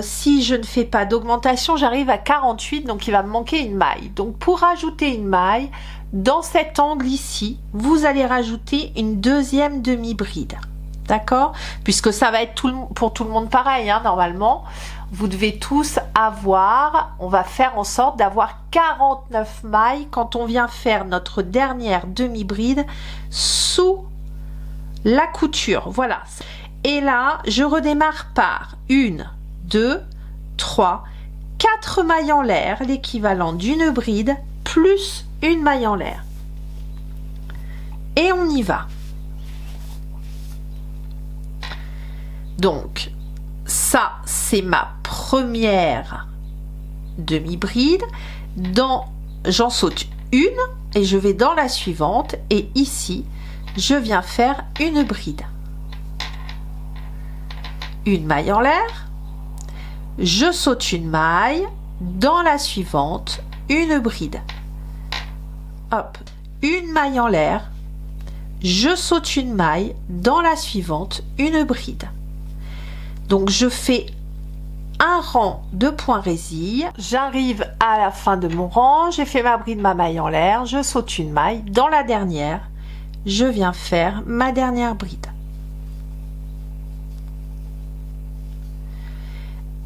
si je ne fais pas d'augmentation, j'arrive à 48, donc il va me manquer une maille. Donc, pour rajouter une maille, dans cet angle ici, vous allez rajouter une deuxième demi-bride. D'accord? Puisque ça va être pour tout le monde pareil, hein, normalement. Vous devez tous avoir, on va faire en sorte d'avoir 49 mailles quand on vient faire notre dernière demi-bride sous la couture. Voilà. Et là, je redémarre par 1, 2, 3, 4 mailles en l'air, l'équivalent d'une bride, plus une maille en l'air. Et on y va. Donc, ça, c'est ma première demi-bride. J'en saute une et je vais dans la suivante. Et ici, je viens faire une bride. Une maille en l'air. Je saute une maille. Dans la suivante, une bride. Hop, une maille en l'air. Je saute une maille. Dans la suivante, une bride. Donc je fais un rang de point résille, j'arrive à la fin de mon rang, j'ai fait ma bride, ma maille en l'air, je saute une maille, dans la dernière, je viens faire ma dernière bride.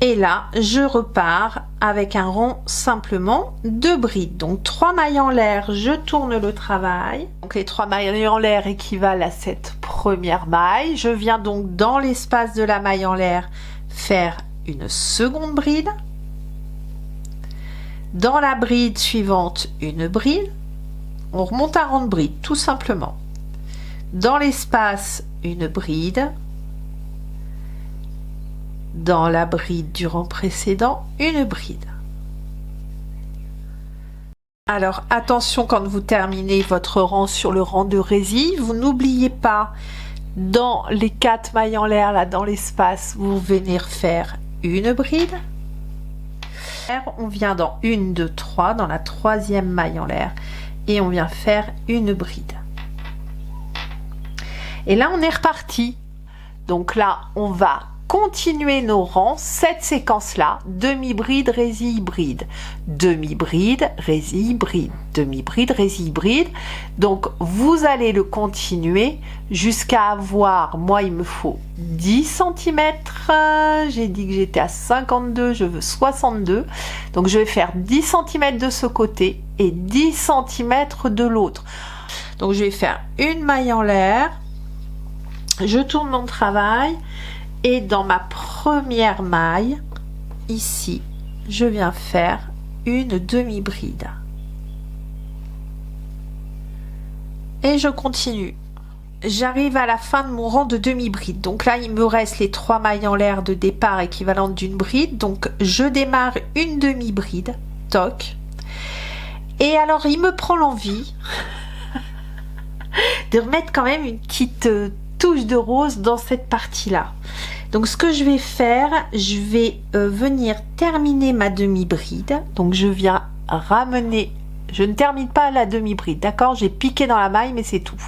Et là, je repars avec un rang simplement de brides. Donc 3 mailles en l'air, je tourne le travail. Donc les 3 mailles en l'air équivalent à cette première maille. Je viens donc dans l'espace de la maille en l'air faire une seconde bride. Dans la bride suivante, une bride. On remonte un rang de bride, tout simplement. Dans l'espace, une bride. Dans la bride du rang précédent, une bride. Alors attention, quand vous terminez votre rang sur le rang de résille, vous n'oubliez pas, dans les 4 mailles en l'air, là dans l'espace, vous venez faire une bride. On vient dans 1, 2, 3, dans la 3e maille en l'air, et on vient faire une bride. Et là, on est reparti. Donc là, on va continuer nos rangs, cette séquence-là, demi-bride, résille, bride, demi-bride, résille, bride, demi-bride, résille, bride. Donc, vous allez le continuer jusqu'à avoir, moi, il me faut 10 cm. J'ai dit que j'étais à 52, je veux 62. Donc, je vais faire 10 cm de ce côté et 10 cm de l'autre. Donc, je vais faire une maille en l'air. Je tourne mon travail. Et dans ma première maille, ici, je viens faire une demi-bride. Et je continue. J'arrive à la fin de mon rang de demi-bride. Donc là, il me reste les 3 mailles en l'air de départ équivalentes d'une bride. Donc, je démarre une demi-bride. Toc. Et alors, il me prend l'envie de remettre quand même une petite touche de rose dans cette partie-là. Donc ce que je vais faire, je vais venir terminer ma demi-bride. Donc je viens ramener, je ne termine pas la demi-bride, d'accord? J'ai piqué dans la maille, mais c'est tout.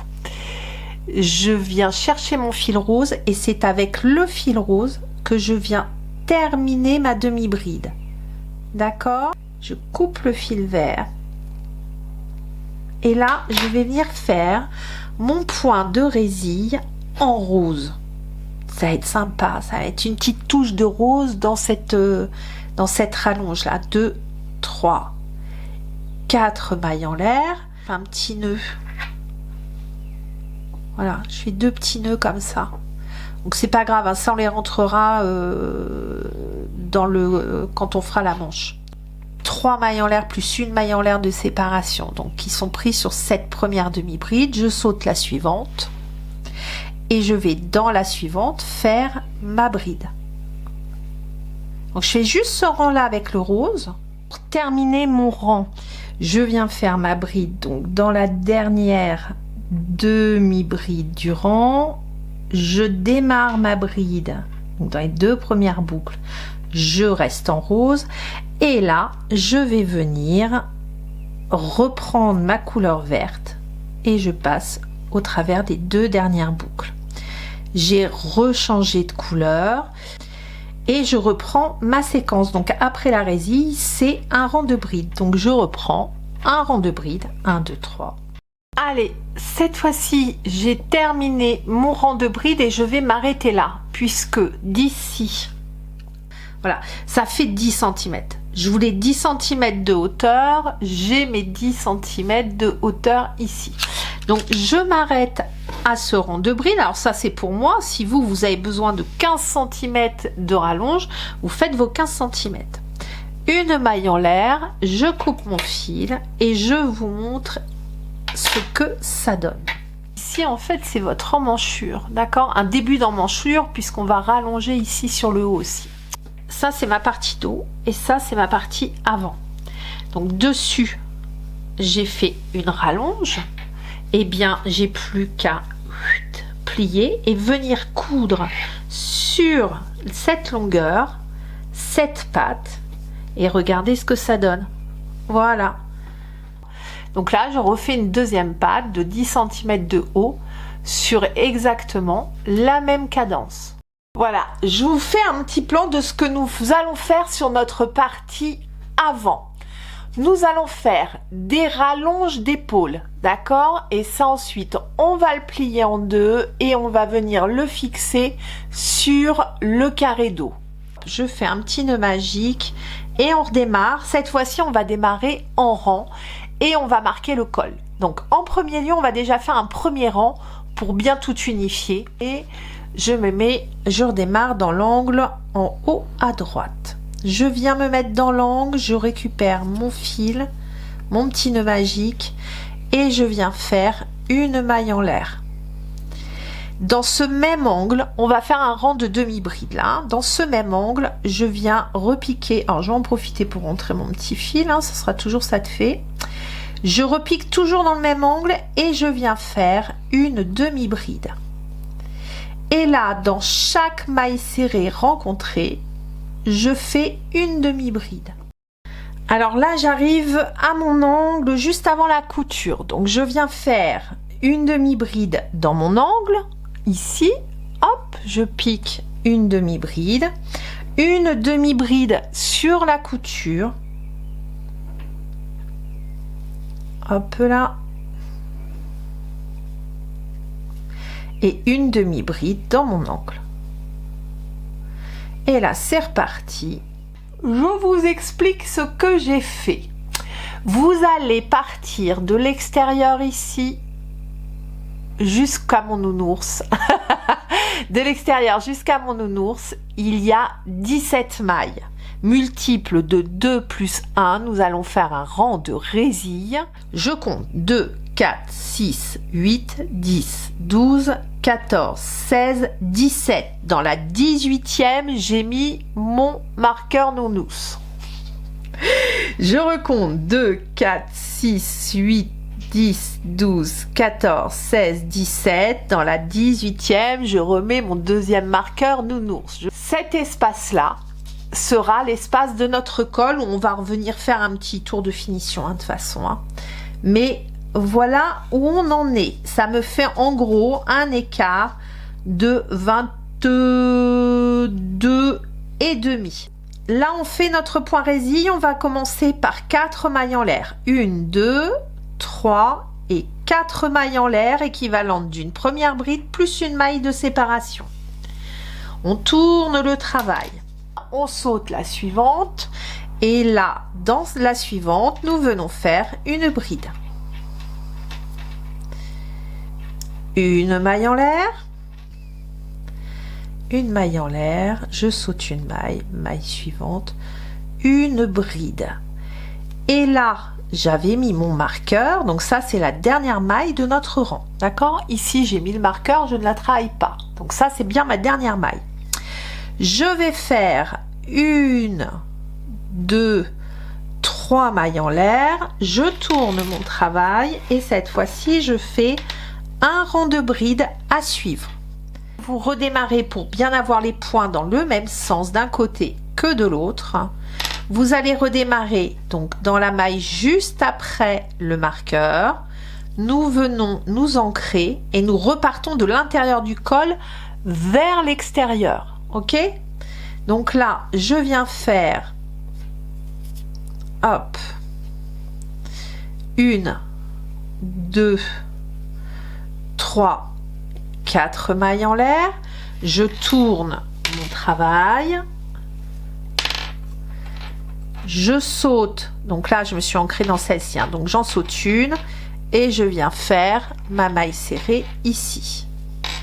Je viens chercher mon fil rose et c'est avec le fil rose que je viens terminer ma demi-bride. D'accord? Je coupe le fil vert. Et là, je vais venir faire mon point de résille en rose. Ça va être sympa, ça va être une petite touche de rose dans cette rallonge là. 2, 3, 4 mailles en l'air, un petit nœud. Voilà, je fais 2 petits nœuds comme ça. Donc c'est pas grave, hein, ça on les rentrera quand on fera la manche. 3 mailles en l'air plus une maille en l'air de séparation, donc qui sont pris sur cette première demi-bride. Je saute la suivante. Et je vais dans la suivante faire ma bride. Donc je fais juste ce rang là avec le rose. Pour terminer mon rang, je viens faire ma bride donc dans la dernière demi-bride du rang. Je démarre ma bride donc dans les 2 premières boucles. Je reste en rose et là je vais venir reprendre ma couleur verte et je passe au travers des 2 dernières boucles. J'ai rechangé de couleur et je reprends ma séquence. Donc après la résille, c'est un rang de bride. Donc je reprends un rang de bride, 1, 2, 3. Allez, cette fois-ci, j'ai terminé mon rang de bride et je vais m'arrêter là, puisque d'ici, voilà, ça fait 10 cm. Je voulais 10 cm de hauteur, j'ai mes 10 cm de hauteur ici. Donc je m'arrête à ce rang de bride. Alors ça c'est pour moi, si vous avez besoin de 15 cm de rallonge, vous faites vos 15 cm. Une maille en l'air, je coupe mon fil et je vous montre ce que ça donne. Ici en fait c'est votre emmanchure, d'accord? Un début d'emmanchure puisqu'on va rallonger ici sur le haut aussi. Ça c'est ma partie dos et ça c'est ma partie avant. Donc dessus j'ai fait une rallonge. Eh bien j'ai plus qu'à plier et venir coudre sur cette longueur cette patte et regardez ce que ça donne. Voilà. Donc là je refais une deuxième patte de 10 cm de haut sur exactement la même cadence. Voilà, je vous fais un petit plan de ce que nous allons faire sur notre partie avant. Nous allons faire des rallonges d'épaule, d'accord? Et ça ensuite, on va le plier en 2 et on va venir le fixer sur le carré dos. Je fais un petit nœud magique et on redémarre. Cette fois-ci, on va démarrer en rang et on va marquer le col. Donc en premier lieu, on va déjà faire un premier rang pour bien tout unifier. Et je redémarre dans l'angle en haut à droite. je viens me mettre dans l'angle, je récupère mon fil, mon petit nœud magique et je viens faire une maille en l'air. Dans ce même angle, on va faire un rang de demi-bride là. Dans ce même angle, je viens repiquer. Alors, je vais en profiter pour rentrer mon petit fil. Hein, ça sera toujours ça de fait. Je repique toujours dans le même angle et je viens faire une demi-bride. Et là, dans chaque maille serrée rencontrée, je fais une demi-bride. Alors là, j'arrive à mon angle juste avant la couture. Donc, je viens faire une demi-bride dans mon angle. Ici, hop, je pique une demi-bride sur la couture, hop là, et une demi-bride dans mon angle. Et là, c'est reparti. Je vous explique ce que j'ai fait. Vous allez partir de l'extérieur ici jusqu'à mon nounours. De l'extérieur jusqu'à mon nounours, il y a 17 mailles. Multiples de 2 plus 1, nous allons faire un rang de résille. Je compte 2, 4, 6, 8, 10, 12, 14, 16, 17. Dans la 18e, j'ai mis mon marqueur nounours. Je recompte 2, 4, 6, 8, 10, 12, 14, 16, 17. Dans la 18e, je remets mon deuxième marqueur nounours. Cet espace-là sera l'espace de notre col où on va revenir faire un petit tour de finition, hein, de toute façon. Hein. Mais voilà où on en est. Ça me fait en gros un écart de 22 et demi. Là, on fait notre point résille. On va commencer par 4 mailles en l'air. 1, 2, 3 et 4 mailles en l'air équivalentes d'une première bride plus une maille de séparation. On tourne le travail. On saute la suivante et là, dans la suivante, nous venons faire une bride. Une maille en l'air, une maille en l'air, je saute une maille, maille suivante, une bride. Et là, j'avais mis mon marqueur, donc ça c'est la dernière maille de notre rang, d'accord? Ici j'ai mis le marqueur, je ne la travaille pas, donc ça c'est bien ma dernière maille. Je vais faire 1, 2, 3 mailles en l'air, je tourne mon travail et cette fois-ci je fais un rang de bride à suivre. Vous redémarrez pour bien avoir les points dans le même sens d'un côté que de l'autre. Vous allez redémarrer donc dans la maille juste après le marqueur. Nous venons nous ancrer et nous repartons de l'intérieur du col vers l'extérieur. Ok? Donc là, je viens faire hop, 1, 2, 3, 4 mailles en l'air. Je tourne mon travail. Je saute, donc là je me suis ancrée dans celle-ci, hein, donc j'en saute une et je viens faire ma maille serrée ici,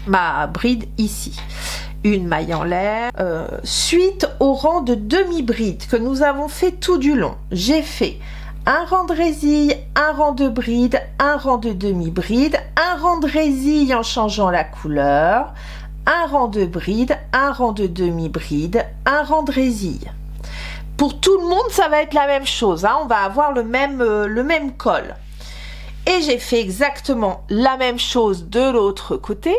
ma bride ici, une maille en l'air. Suite au rang de demi-bride que nous avons fait tout du long, j'ai fait un rang de résille, un rang de bride, un rang de demi-bride, un rang de résille en changeant la couleur, un rang de bride, un rang de demi-bride, un rang de résille. Pour tout le monde, ça va être la même chose. Hein. On va avoir le même col. Et j'ai fait exactement la même chose de l'autre côté.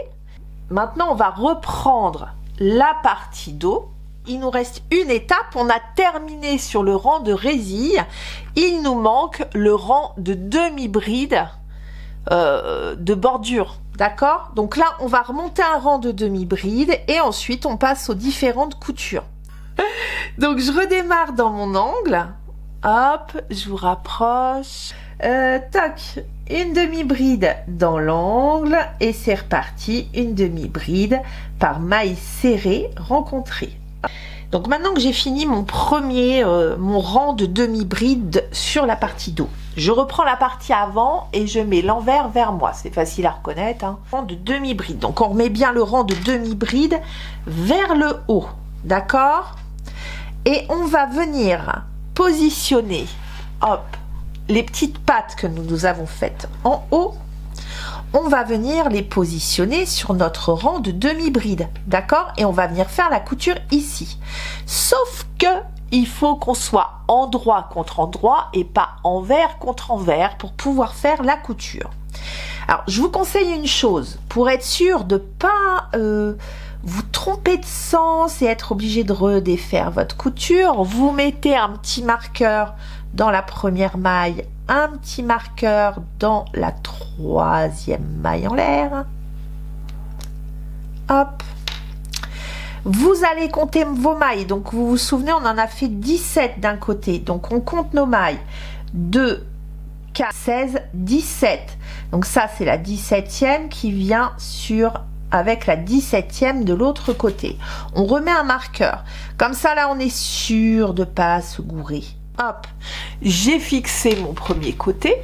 Maintenant, on va reprendre la partie dos. Il nous reste une étape. On a terminé sur le rang de résille. Il nous manque le rang de demi-bride de bordure. D'accord? Donc là, on va remonter un rang de demi-bride et ensuite, on passe aux différentes coutures. Donc je redémarre dans mon angle, hop, je vous rapproche, tac, une demi-bride dans l'angle et c'est reparti, une demi-bride par maille serrée rencontrée. Donc maintenant que j'ai fini mon rang de demi-bride sur la partie dos, je reprends la partie avant et je mets l'envers vers moi, c'est facile à reconnaître, hein. Rang de demi-bride, donc on remet bien le rang de demi-bride vers le haut, d'accord? Et on va venir positionner, hop, les petites pattes que nous avons faites en haut. On va venir les positionner sur notre rang de demi-bride, d'accord? Et on va venir faire la couture ici. Sauf que il faut qu'on soit endroit contre endroit et pas envers contre envers pour pouvoir faire la couture. Alors, je vous conseille une chose, pour être sûr de pas vous tromper de sens et être obligé de redéfaire votre couture, vous mettez un petit marqueur dans la première maille, un petit marqueur dans la troisième maille en l'air. Hop. Vous allez compter vos mailles. Donc, vous vous souvenez, on en a fait 17 d'un côté. Donc, on compte nos mailles. 2, 4, 16, 17. Donc, ça, c'est la 17e qui vient avec la 17e de l'autre côté. On remet un marqueur. Comme ça, là, on est sûr de ne pas se gourer. Hop, j'ai fixé mon premier côté.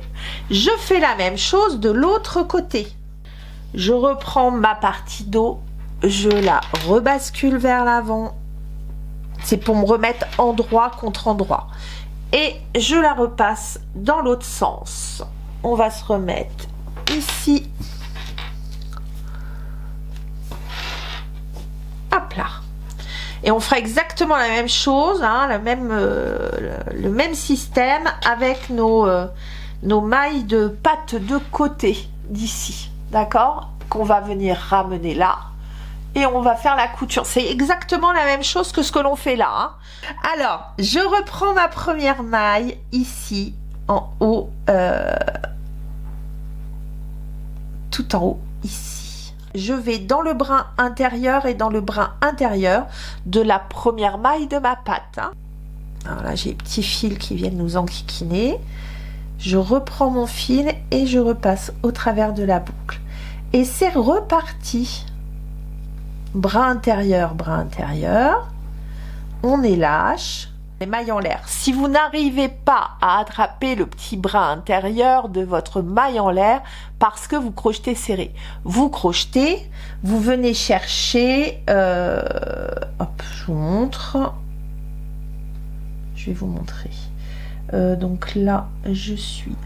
Je fais la même chose de l'autre côté. Je reprends ma partie dos. Je la rebascule vers l'avant. C'est pour me remettre endroit contre endroit. Et je la repasse dans l'autre sens. On va se remettre ici. Hop là. Et on fera exactement la même chose, hein, le même système avec nos mailles de pattes de côté d'ici. D'accord? Qu'on va venir ramener là. Et on va faire la couture. C'est exactement la même chose que ce que l'on fait là. Hein. Alors, je reprends ma première maille ici, en haut, tout en haut, ici. Je vais dans le brin intérieur et dans le brin intérieur de la première maille de ma patte. Hein. Alors là, j'ai les petits fils qui viennent nous enquiquiner. Je reprends mon fil et je repasse au travers de la boucle. Et c'est reparti. Brin intérieur, on est lâche, les mailles en l'air. Si vous n'arrivez pas à attraper le petit brin intérieur de votre maille en l'air parce que vous crochetez serré, vous crochetez, vous venez chercher, hop, je vous montre, je vais vous montrer. Donc là, je suis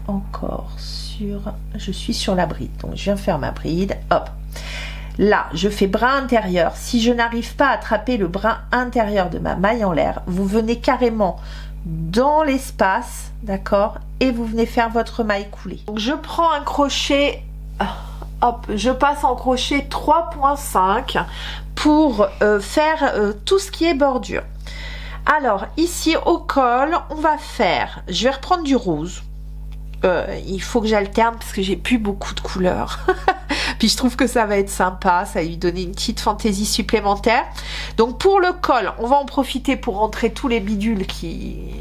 sur la bride, donc je viens faire ma bride, hop. Là, je fais brin intérieur. Si je n'arrive pas à attraper le brin intérieur de ma maille en l'air, vous venez carrément dans l'espace, d'accord? Et vous venez faire votre maille coulée. Donc, je prends un crochet, hop, je passe en crochet 3,5 pour faire tout ce qui est bordure. Alors, ici, au col, on va faire, je vais reprendre du rose. Il faut que j'alterne parce que j'ai plus beaucoup de couleurs. Puis je trouve que ça va être sympa, ça va lui donner une petite fantaisie supplémentaire. Donc pour le col, on va en profiter pour rentrer tous les bidules qui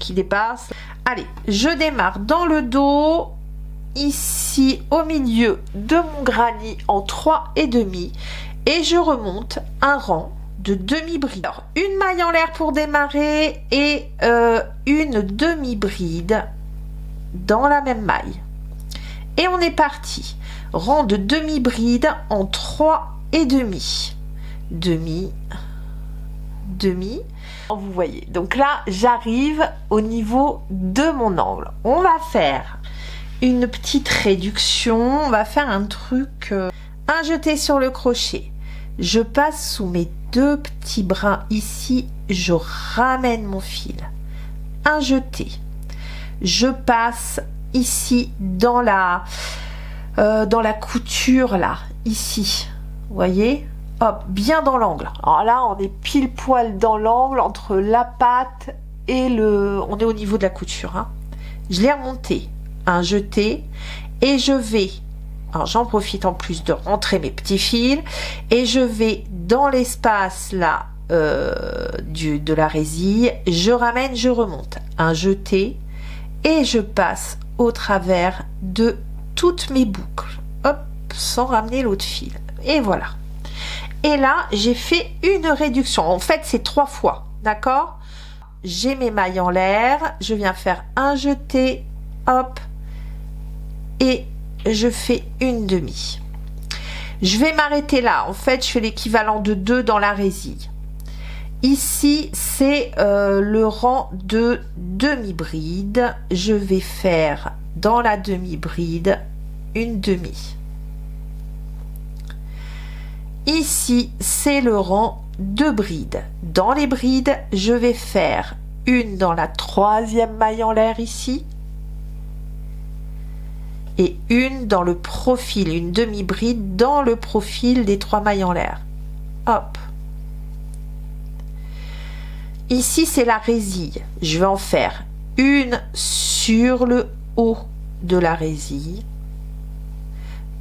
dépassent. Allez, je démarre dans le dos, ici au milieu de mon granny en 3,5 et je remonte un rang de demi-bride. Alors, une maille en l'air pour démarrer et une demi-bride dans la même maille. Et on est parti. Rang de demi-bride en 3,5. Demi. Vous voyez. Donc là, j'arrive au niveau de mon angle. On va faire une petite réduction. On va faire un truc. Un jeté sur le crochet. Je passe sous mes deux petits brins ici. Je ramène mon fil. Un jeté. Je passe ici dans la couture là, ici, vous voyez, hop, bien dans l'angle. Alors là, on est pile poil dans l'angle entre la patte et on est au niveau de la couture. Hein. Je l'ai remonté, un jeté, et je vais, alors j'en profite en plus de rentrer mes petits fils, et je vais dans l'espace là de la résille, je ramène, je remonte, un jeté, et je passe au travers de toutes mes boucles, hop, sans ramener l'autre fil. Et voilà. Et là, j'ai fait une réduction. En fait, c'est 3 fois, d'accord? J'ai mes mailles en l'air, je viens faire un jeté, hop, et je fais une demi. Je vais m'arrêter là. En fait, je fais l'équivalent de 2 dans la résille. Ici, c'est le rang de demi-bride. Je vais faire dans la demi-bride une demi. Ici, c'est le rang de bride. Dans les brides, je vais faire une dans la troisième maille en l'air ici et une dans le profil, une demi-bride dans le profil des 3 mailles en l'air. Hop. Ici, c'est la résille. Je vais en faire une sur le haut de la résille,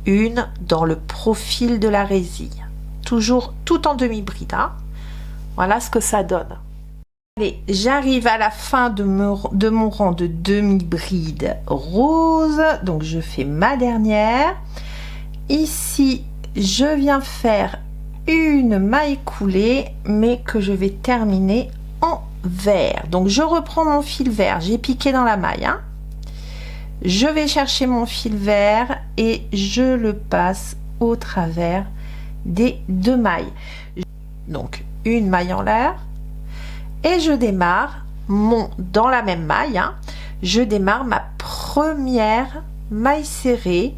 une dans le profil de la résille. Toujours tout en demi-bride. Hein. Voilà ce que ça donne. Allez, j'arrive à la fin de mon rang de demi-bride rose. Donc, je fais ma dernière. Ici, je viens faire une maille coulée, mais que je vais terminer en vert. Donc, je reprends mon fil vert. J'ai piqué dans la maille. Hein. Je vais chercher mon fil vert et je le passe au travers des 2 mailles. Donc, une maille en l'air. Et je démarre dans la même maille, hein, je démarre ma première maille serrée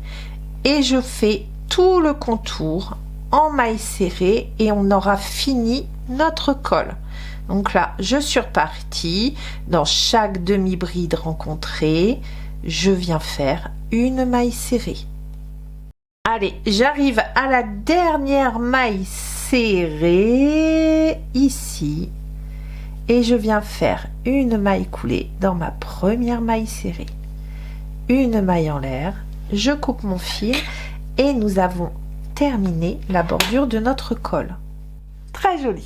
et je fais tout le contour en maille serrée et on aura fini notre col. Donc là, je suis repartie. Dans chaque demi-bride rencontrée, je viens faire une maille serrée. Allez, j'arrive à la dernière maille serrée ici. Et je viens faire une maille coulée dans ma première maille serrée. Une maille en l'air, je coupe mon fil et nous avons terminé la bordure de notre col. Très joli.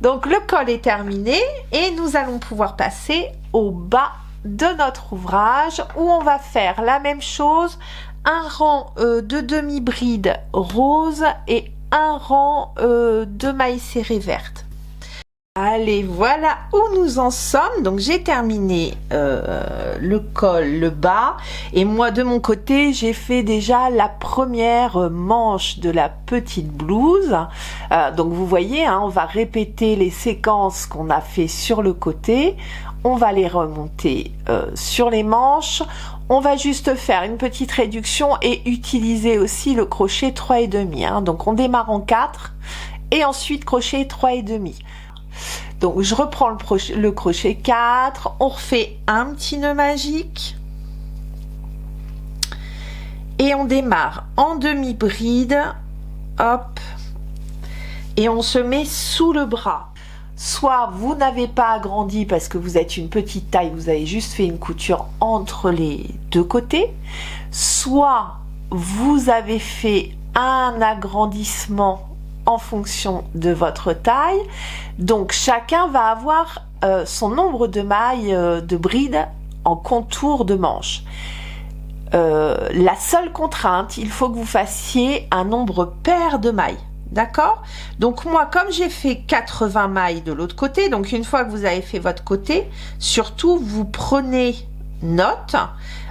Donc le col est terminé et nous allons pouvoir passer au bas de notre ouvrage où on va faire la même chose, un rang de demi-bride rose et un rang de maille serrée verte. Allez, voilà où nous en sommes. Donc j'ai terminé le col, le bas, et moi de mon côté j'ai fait déjà la première manche de la petite blouse. Donc vous voyez, hein, on va répéter les séquences qu'on a fait sur le côté, on va les remonter sur les manches, on va juste faire une petite réduction et utiliser aussi le crochet 3,5. Hein. Donc on démarre en 4 et ensuite crochet 3,5. Donc je reprends le crochet 4, on refait un petit nœud magique et on démarre en demi-bride, hop, et on se met sous le bras. Soit vous n'avez pas agrandi parce que vous êtes une petite taille, vous avez juste fait une couture entre les deux côtés, soit vous avez fait un agrandissement en fonction de votre taille. Donc chacun va avoir son nombre de mailles de bride en contour de manche. La seule contrainte, il faut que vous fassiez un nombre pair de mailles. D'accord? Donc moi, comme j'ai fait 80 mailles de l'autre côté, donc une fois que vous avez fait votre côté, surtout vous prenez note,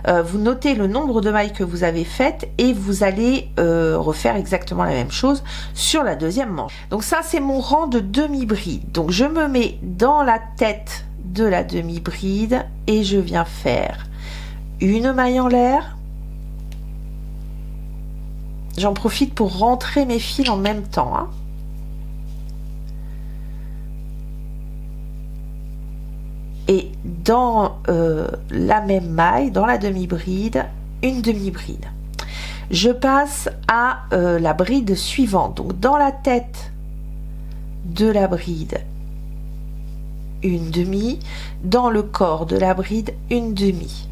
vous notez le nombre de mailles que vous avez faites et vous allez refaire exactement la même chose sur la deuxième manche. Donc ça, c'est mon rang de demi-bride. Donc je me mets dans la tête de la demi-bride et je viens faire une maille en l'air. J'en profite pour rentrer mes fils en même temps. Hein. Et dans la même maille, dans la demi-bride, une demi-bride. Je passe à la bride suivante. Donc dans la tête de la bride, une demi. Dans le corps de la bride, une demi.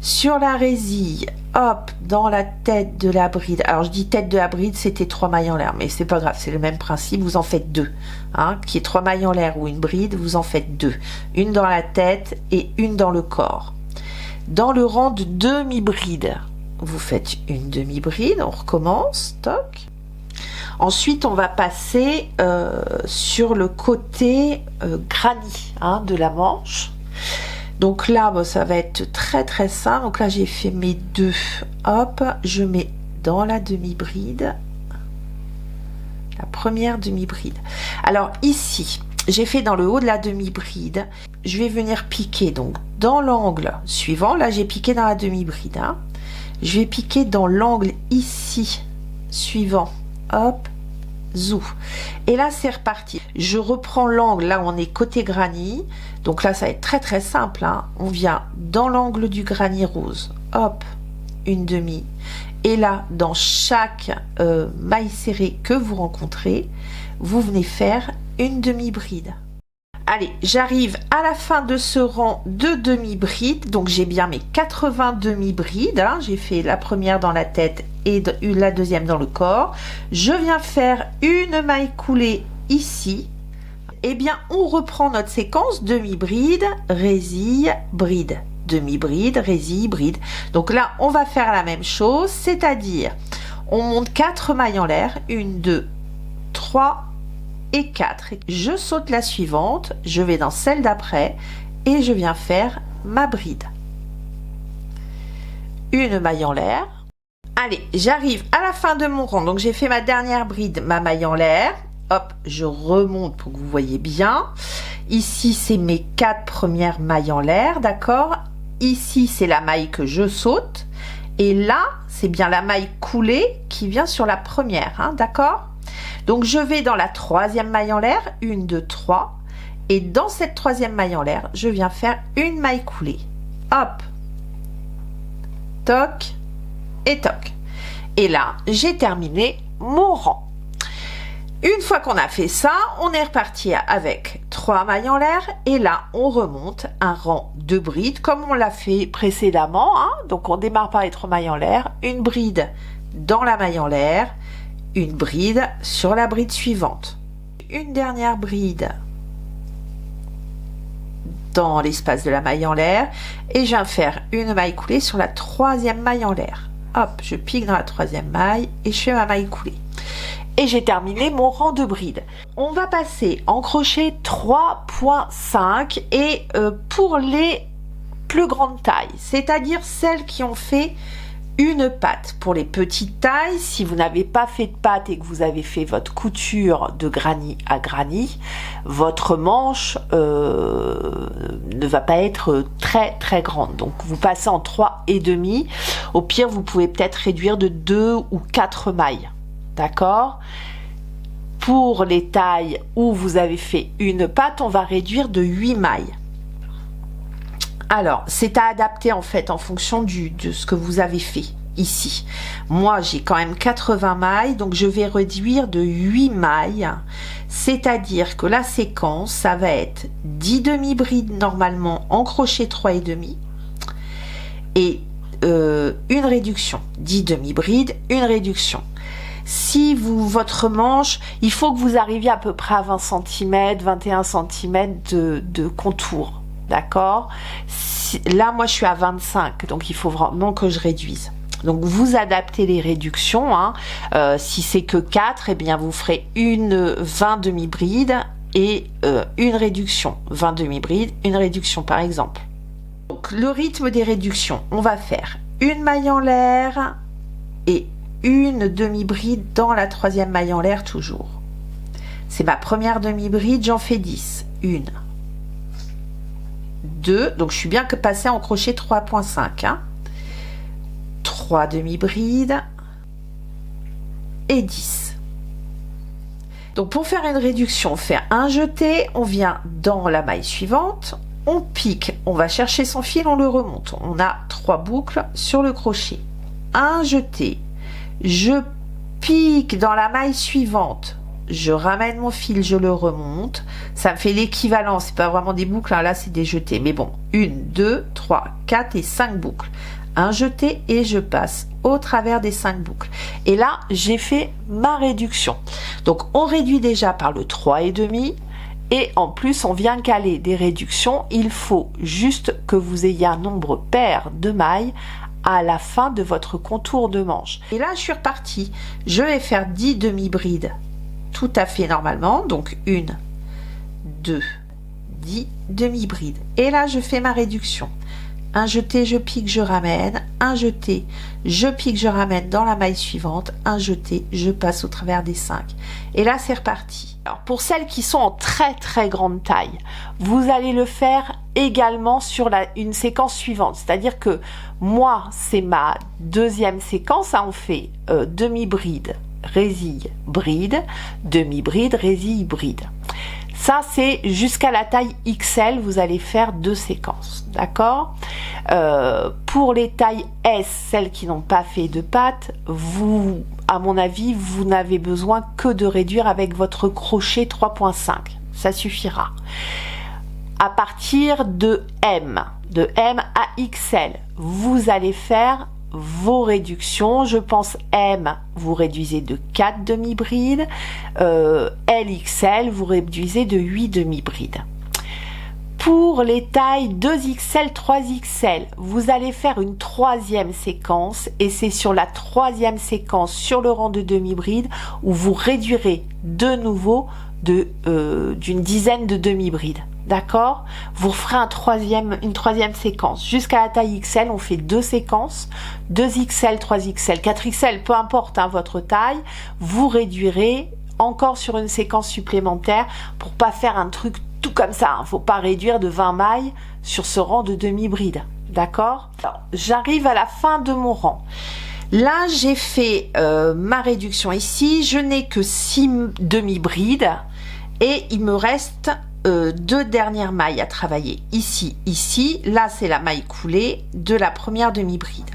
Sur la résille, hop, dans la tête de la bride. Alors je dis tête de la bride, c'était 3 mailles en l'air, mais c'est pas grave, c'est le même principe, vous en faites 2. Hein, qui est 3 mailles en l'air ou une bride, vous en faites 2. Une dans la tête et une dans le corps. Dans le rang de demi-bride, vous faites une demi-bride, on recommence, toc. Ensuite, on va passer sur le côté granit hein, de la manche. Donc là, bon, ça va être très très simple. Donc là, j'ai fait mes 2. Hop, je mets dans la demi-bride, la première demi-bride. Alors ici, j'ai fait dans le haut de la demi-bride, je vais venir piquer donc dans l'angle suivant. Là, j'ai piqué dans la demi-bride, hein. Je vais piquer dans l'angle ici suivant. Hop, zou. Et là, c'est reparti. Je reprends l'angle, là, on est côté granit. Donc là, ça va être très très simple, hein. On vient dans l'angle du granit rose. Hop, une demi. Et là, dans chaque maille serrée que vous rencontrez, vous venez faire une demi-bride. Allez, j'arrive à la fin de ce rang de demi-bride. Donc, j'ai bien mes 80 demi-brides. Hein. J'ai fait la première dans la tête et la deuxième dans le corps. Je viens faire une maille coulée ici. Eh bien, on reprend notre séquence demi-bride, résille, bride. Demi-bride, résille, bride. Donc là, on va faire la même chose, c'est-à-dire, on monte 4 mailles en l'air. 1, 2, 3 et 4. Je saute la suivante, je vais dans celle d'après et je viens faire ma bride. Une maille en l'air. Allez, j'arrive à la fin de mon rang. Donc j'ai fait ma dernière bride, ma maille en l'air. Hop, je remonte pour que vous voyez bien. Ici, c'est mes 4 premières mailles en l'air, d'accord? Ici, c'est la maille que je saute. Et là, c'est bien la maille coulée qui vient sur la première, hein, d'accord? Donc, je vais dans la 3e maille en l'air, 1, 2, 3. Et dans cette 3e maille en l'air, je viens faire une maille coulée. Hop, toc et toc. Et là, j'ai terminé mon rang. Une fois qu'on a fait ça, on est reparti avec 3 mailles en l'air et là, on remonte un rang de brides comme on l'a fait précédemment. Hein. Donc, on démarre par les 3 mailles en l'air, une bride dans la maille en l'air, une bride sur la bride suivante. Une dernière bride dans l'espace de la maille en l'air et je viens faire une maille coulée sur la 3e maille en l'air. Hop, je pique dans la 3e maille et je fais ma maille coulée. Et j'ai terminé mon rang de bride. On va passer en crochet 3.5 et pour les plus grandes tailles, c'est-à-dire celles qui ont fait une patte. Pour les petites tailles, si vous n'avez pas fait de patte et que vous avez fait votre couture de granit à granit, votre manche ne va pas être très très grande. Donc vous passez en 3,5. Au pire, vous pouvez peut-être réduire de 2 ou 4 mailles. D'accord? Pour les tailles où vous avez fait une patte, on va réduire de 8 mailles. Alors, c'est à adapter en fait en fonction de ce que vous avez fait ici. Moi, j'ai quand même 80 mailles, donc je vais réduire de 8 mailles. C'est-à-dire que la séquence, ça va être 10 demi-brides normalement en crochet 3,5 et une réduction. 10 demi-brides, une réduction. Si votre manche, il faut que vous arriviez à peu près à 20 cm, 21 cm de contour. D'accord? Là, moi, je suis à 25, donc il faut vraiment que je réduise. Donc, vous adaptez les réductions. Hein. Si c'est que 4, eh bien, vous ferez une 20 demi-brides et une réduction. 20 demi-brides, une réduction, par exemple. Donc, le rythme des réductions, on va faire une maille en l'air et une demi-bride dans la 3e maille en l'air toujours. C'est ma première demi-bride, j'en fais 10. 1, 2, donc je suis bien que passé en crochet 3.5. Hein. 3 demi-brides et 10. Donc pour faire une réduction, on fait un jeté, on vient dans la maille suivante, on pique, on va chercher son fil, on le remonte. On a 3 boucles sur le crochet. Un jeté, je pique dans la maille suivante, je ramène mon fil, je le remonte, ça me fait l'équivalent, c'est pas vraiment des boucles, hein, là c'est des jetés, mais bon, 1, 2, 3, 4 et 5 boucles, un jeté et je passe au travers des 5 boucles, et là j'ai fait ma réduction. Donc on réduit déjà par le 3,5 et en plus on vient caler des réductions, il faut juste que vous ayez un nombre pair de mailles à la fin de votre contour de manche. Et là, je suis repartie. Je vais faire 10 demi-brides tout à fait normalement. Donc, 1, 2, 10 demi-brides. Et là, je fais ma réduction. un jeté, je pique, je ramène, un jeté, je pique, je ramène dans la maille suivante, un jeté, je passe au travers des 5. Et là, c'est reparti. Alors, pour celles qui sont en très très grande taille, vous allez le faire également sur une séquence suivante. C'est-à-dire que moi, c'est ma deuxième séquence. Hein, on fait demi-bride, résille, bride, demi-bride, résille, bride. Ça, c'est jusqu'à la taille XL, vous allez faire 2 séquences, d'accord? Pour les tailles S, celles qui n'ont pas fait de pattes, vous, à mon avis, vous n'avez besoin que de réduire avec votre crochet 3.5. Ça suffira. À partir de M à XL, vous allez faire vos réductions. Je pense M, vous réduisez de 4 demi-brides, LXL, vous réduisez de 8 demi-brides. Pour les tailles 2XL, 3XL, vous allez faire une 3e séquence et c'est sur la 3e séquence, sur le rang de demi-bride, où vous réduirez de nouveau d'une dizaine de demi-brides. D'accord? Vous ferez une troisième séquence. Jusqu'à la taille XL, on fait 2 séquences. 2XL, 3XL, 4XL, peu importe hein, votre taille. Vous réduirez encore sur une séquence supplémentaire pour pas faire un truc tout comme ça. Hein. Faut pas réduire de 20 mailles sur ce rang de demi-bride. D'accord? J'arrive à la fin de mon rang. Là, j'ai fait ma réduction ici. Je n'ai que 6 demi-brides et il me reste 2 dernières mailles à travailler. Ici. Là, c'est la maille coulée de la première demi-bride.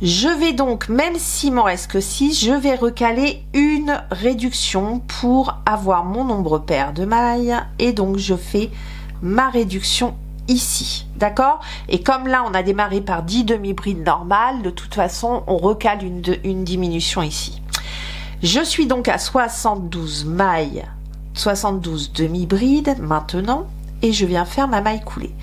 Je vais donc, même s'il m'en reste que 6, je vais recaler une réduction pour avoir mon nombre pair de mailles. Et donc, je fais ma réduction ici. D'accord? Et comme là, on a démarré par 10 demi-brides normales, de toute façon, on recale une diminution ici. Je suis donc à 72 mailles, 72 demi-brides maintenant, et je viens faire ma maille coulée.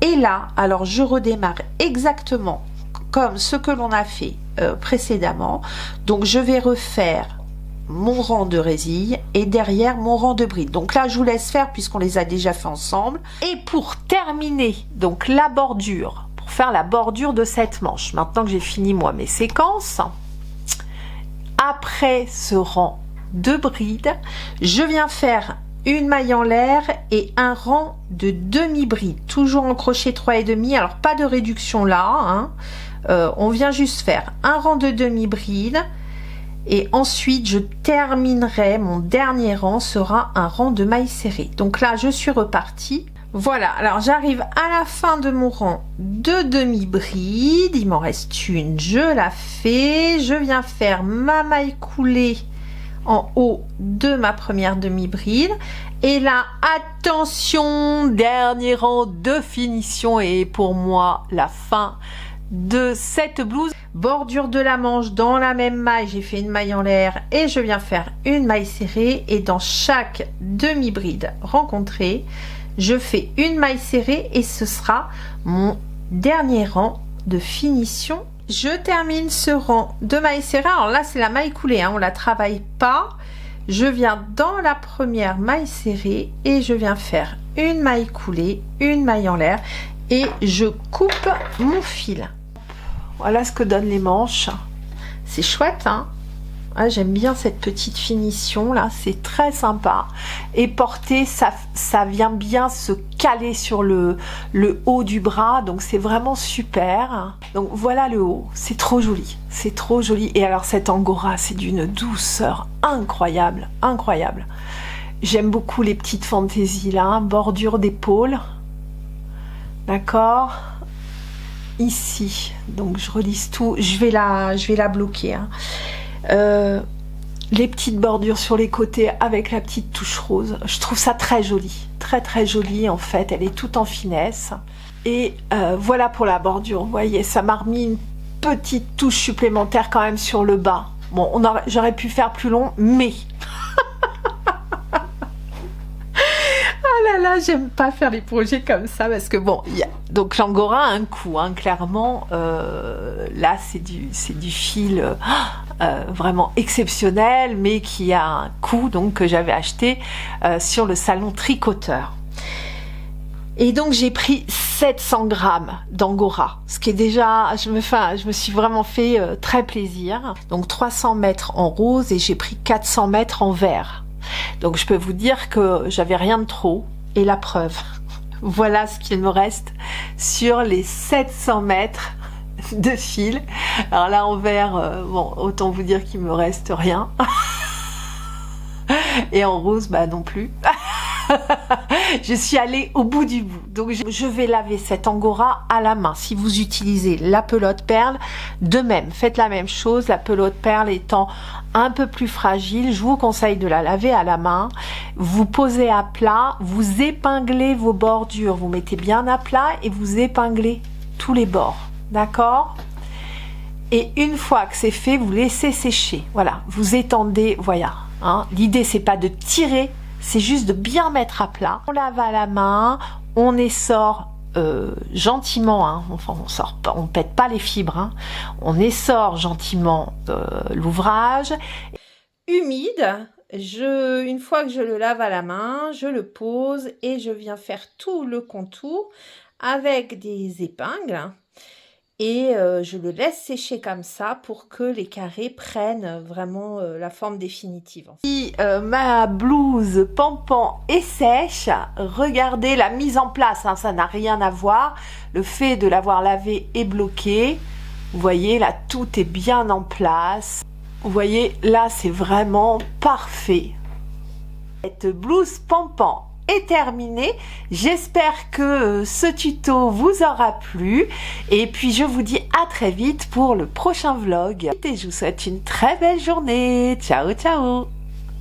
Et là, alors je redémarre exactement comme ce que l'on a fait précédemment. Donc je vais refaire mon rang de résille et derrière mon rang de bride. Donc là, je vous laisse faire puisqu'on les a déjà fait ensemble. Et pour terminer donc la bordure, pour faire la bordure de cette manche, maintenant que j'ai fini moi mes séquences, après ce rang de bride, je viens faire une maille en l'air et un rang de demi-bride, toujours en crochet 3,5. Alors pas de réduction là, hein. On vient juste faire un rang de demi-bride et ensuite je terminerai, mon dernier rang sera un rang de mailles serrées. Donc là, je suis repartie. Voilà, alors j'arrive à la fin de mon rang de demi-bride, il m'en reste une, je la fais, je viens faire ma maille coulée en haut de ma première demi-bride et là, attention, dernier rang de finition et pour moi la fin de cette blouse. Bordure de la manche dans la même maille, j'ai fait une maille en l'air et je viens faire une maille serrée et dans chaque demi-bride rencontrée, je fais une maille serrée et ce sera mon dernier rang de finition. Je termine ce rang de maille serrée. Alors là, c'est la maille coulée, hein, on la travaille pas. Je viens dans la première maille serrée et je viens faire une maille coulée, une maille en l'air et je coupe mon fil. Voilà ce que donnent les manches. C'est chouette, hein? Ah, j'aime bien cette petite finition là, c'est très sympa. Et porter, ça vient bien se caler sur le haut du bras, donc c'est vraiment super. Donc voilà le haut, c'est trop joli, c'est trop joli. Et alors cette angora, c'est d'une douceur incroyable, incroyable. J'aime beaucoup les petites fantaisies là, hein, bordure d'épaule, d'accord. Ici, donc je relisse tout, je vais la bloquer. Hein. Les petites bordures sur les côtés avec la petite touche rose, je trouve ça très joli, très très joli en fait, elle est toute en finesse. Et voilà pour la bordure, vous voyez, ça m'a remis une petite touche supplémentaire quand même sur le bas. Bon, j'aurais pu faire plus long, mais oh là là, j'aime pas faire les projets comme ça parce que bon, donc l'angora a un coût, hein, clairement. Là, c'est du fil vraiment exceptionnel, mais qui a un coût, donc que j'avais acheté sur le salon tricoteur. Et donc j'ai pris 700 grammes d'angora, ce qui est déjà, je me suis vraiment fait très plaisir. Donc 300 mètres en rose et j'ai pris 400 mètres en vert. Donc je peux vous dire que j'avais rien de trop. Et la preuve, voilà ce qu'il me reste sur les 700 mètres de fil. Alors là en vert, bon, autant vous dire qu'il me reste rien. Et en rose, bah non plus. Je suis allée au bout du bout. Donc je vais laver cette angora à la main. Si vous utilisez la pelote perle, de même, faites la même chose. La pelote perle étant un peu plus fragile, je vous conseille de la laver à la main. Vous posez à plat, vous épinglez vos bordures. Vous mettez bien à plat et vous épinglez tous les bords. D'accord ? Et une fois que c'est fait, vous laissez sécher. Voilà, vous étendez, voilà. Hein. L'idée, c'est pas de tirer, c'est juste de bien mettre à plat. On lave à la main, on essore gentiment, hein. Enfin on sort pas, on pète pas les fibres, hein. On essore gentiment l'ouvrage. Humide, une fois que je le lave à la main, je le pose et je viens faire tout le contour avec des épingles. Et je le laisse sécher comme ça pour que les carrés prennent vraiment la forme définitive. Si ma blouse Pampan est sèche, regardez la mise en place, hein, ça n'a rien à voir. Le fait de l'avoir lavée est bloqué. Vous voyez, là, tout est bien en place. Vous voyez, là, c'est vraiment parfait. Cette blouse Pampan est terminé. J'espère que ce tuto vous aura plu et puis je vous dis à très vite pour le prochain vlog et je vous souhaite une très belle journée. Ciao ciao.